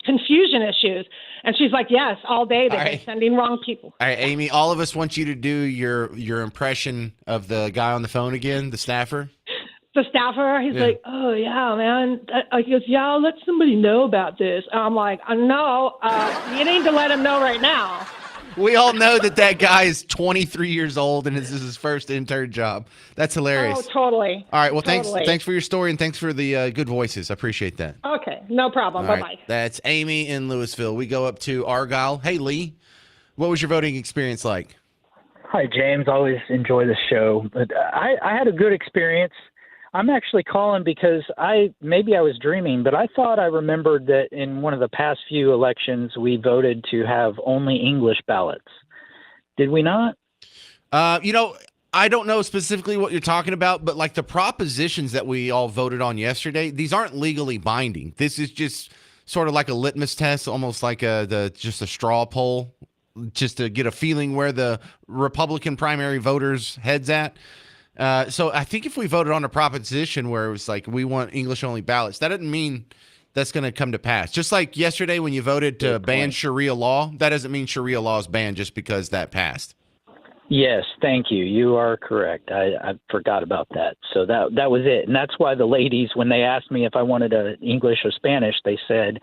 confusion issues? And she's like, yes, all day. They've been sending wrong people. All right, Amy, all of us want you to do your impression of the guy on the phone again, the staffer. The staffer, he's like, oh, yeah, man. He goes, yeah, I'll let somebody know about this. And I'm like, no, you need to let him know right now. We all know that guy is 23 years old and this is his first intern job. That's hilarious. Oh, totally. All right. Well, thanks for your story and thanks for the good voices. I appreciate that. Okay. No problem. All Bye-bye. Right. That's Amy in Louisville. We go up to Argyle. Hey, Lee, what was your voting experience like? Hi, James. Always enjoy the show. But I had a good experience. I'm actually calling because maybe I was dreaming, but I thought I remembered that in one of the past few elections, we voted to have only English ballots. Did we not? I don't know specifically what you're talking about, but like the propositions that we all voted on yesterday, these aren't legally binding. This is just sort of like a litmus test, almost like just a straw poll, just to get a feeling where the Republican primary voters' heads at. So I think if we voted on a proposition where it was like we want English only ballots, that doesn't mean that's going to come to pass. Just like yesterday when you voted to ban Sharia law, that doesn't mean Sharia law is banned just because that passed. Yes, thank you. You are correct. I forgot about that. So that was it. And that's why the ladies, when they asked me if I wanted English or Spanish, they said,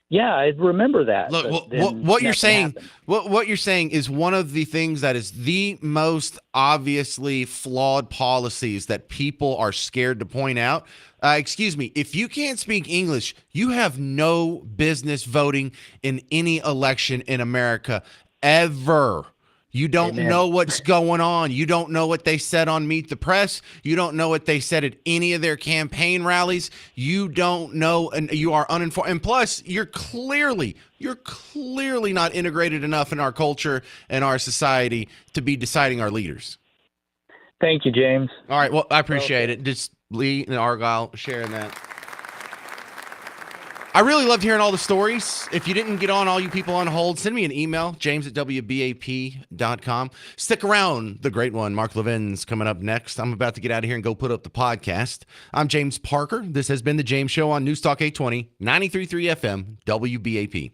Yeah, I remember that. Look, but what then you're nothing saying, happened. what you're saying is one of the things that is the most obviously flawed policies that people are scared to point out. Excuse me, if you can't speak English, you have no business voting in any election in America ever. You don't Amen. know what's going on. You don't know what they said on Meet the Press. You don't know what they said at any of their campaign rallies. You don't know, and you are uninformed. And plus, you're clearly not integrated enough in our culture and our society to be deciding our leaders. Thank you, James. All right. Well, I appreciate it. Just Lee and Argyle sharing that. I really loved hearing all the stories. If you didn't get on, all you people on hold, send me an email, james@wbap.com. Stick around. The great one, Mark Levin's coming up next. I'm about to get out of here and go put up the podcast. I'm James Parker. This has been The James Show on News Talk 820, 93.3 FM, WBAP.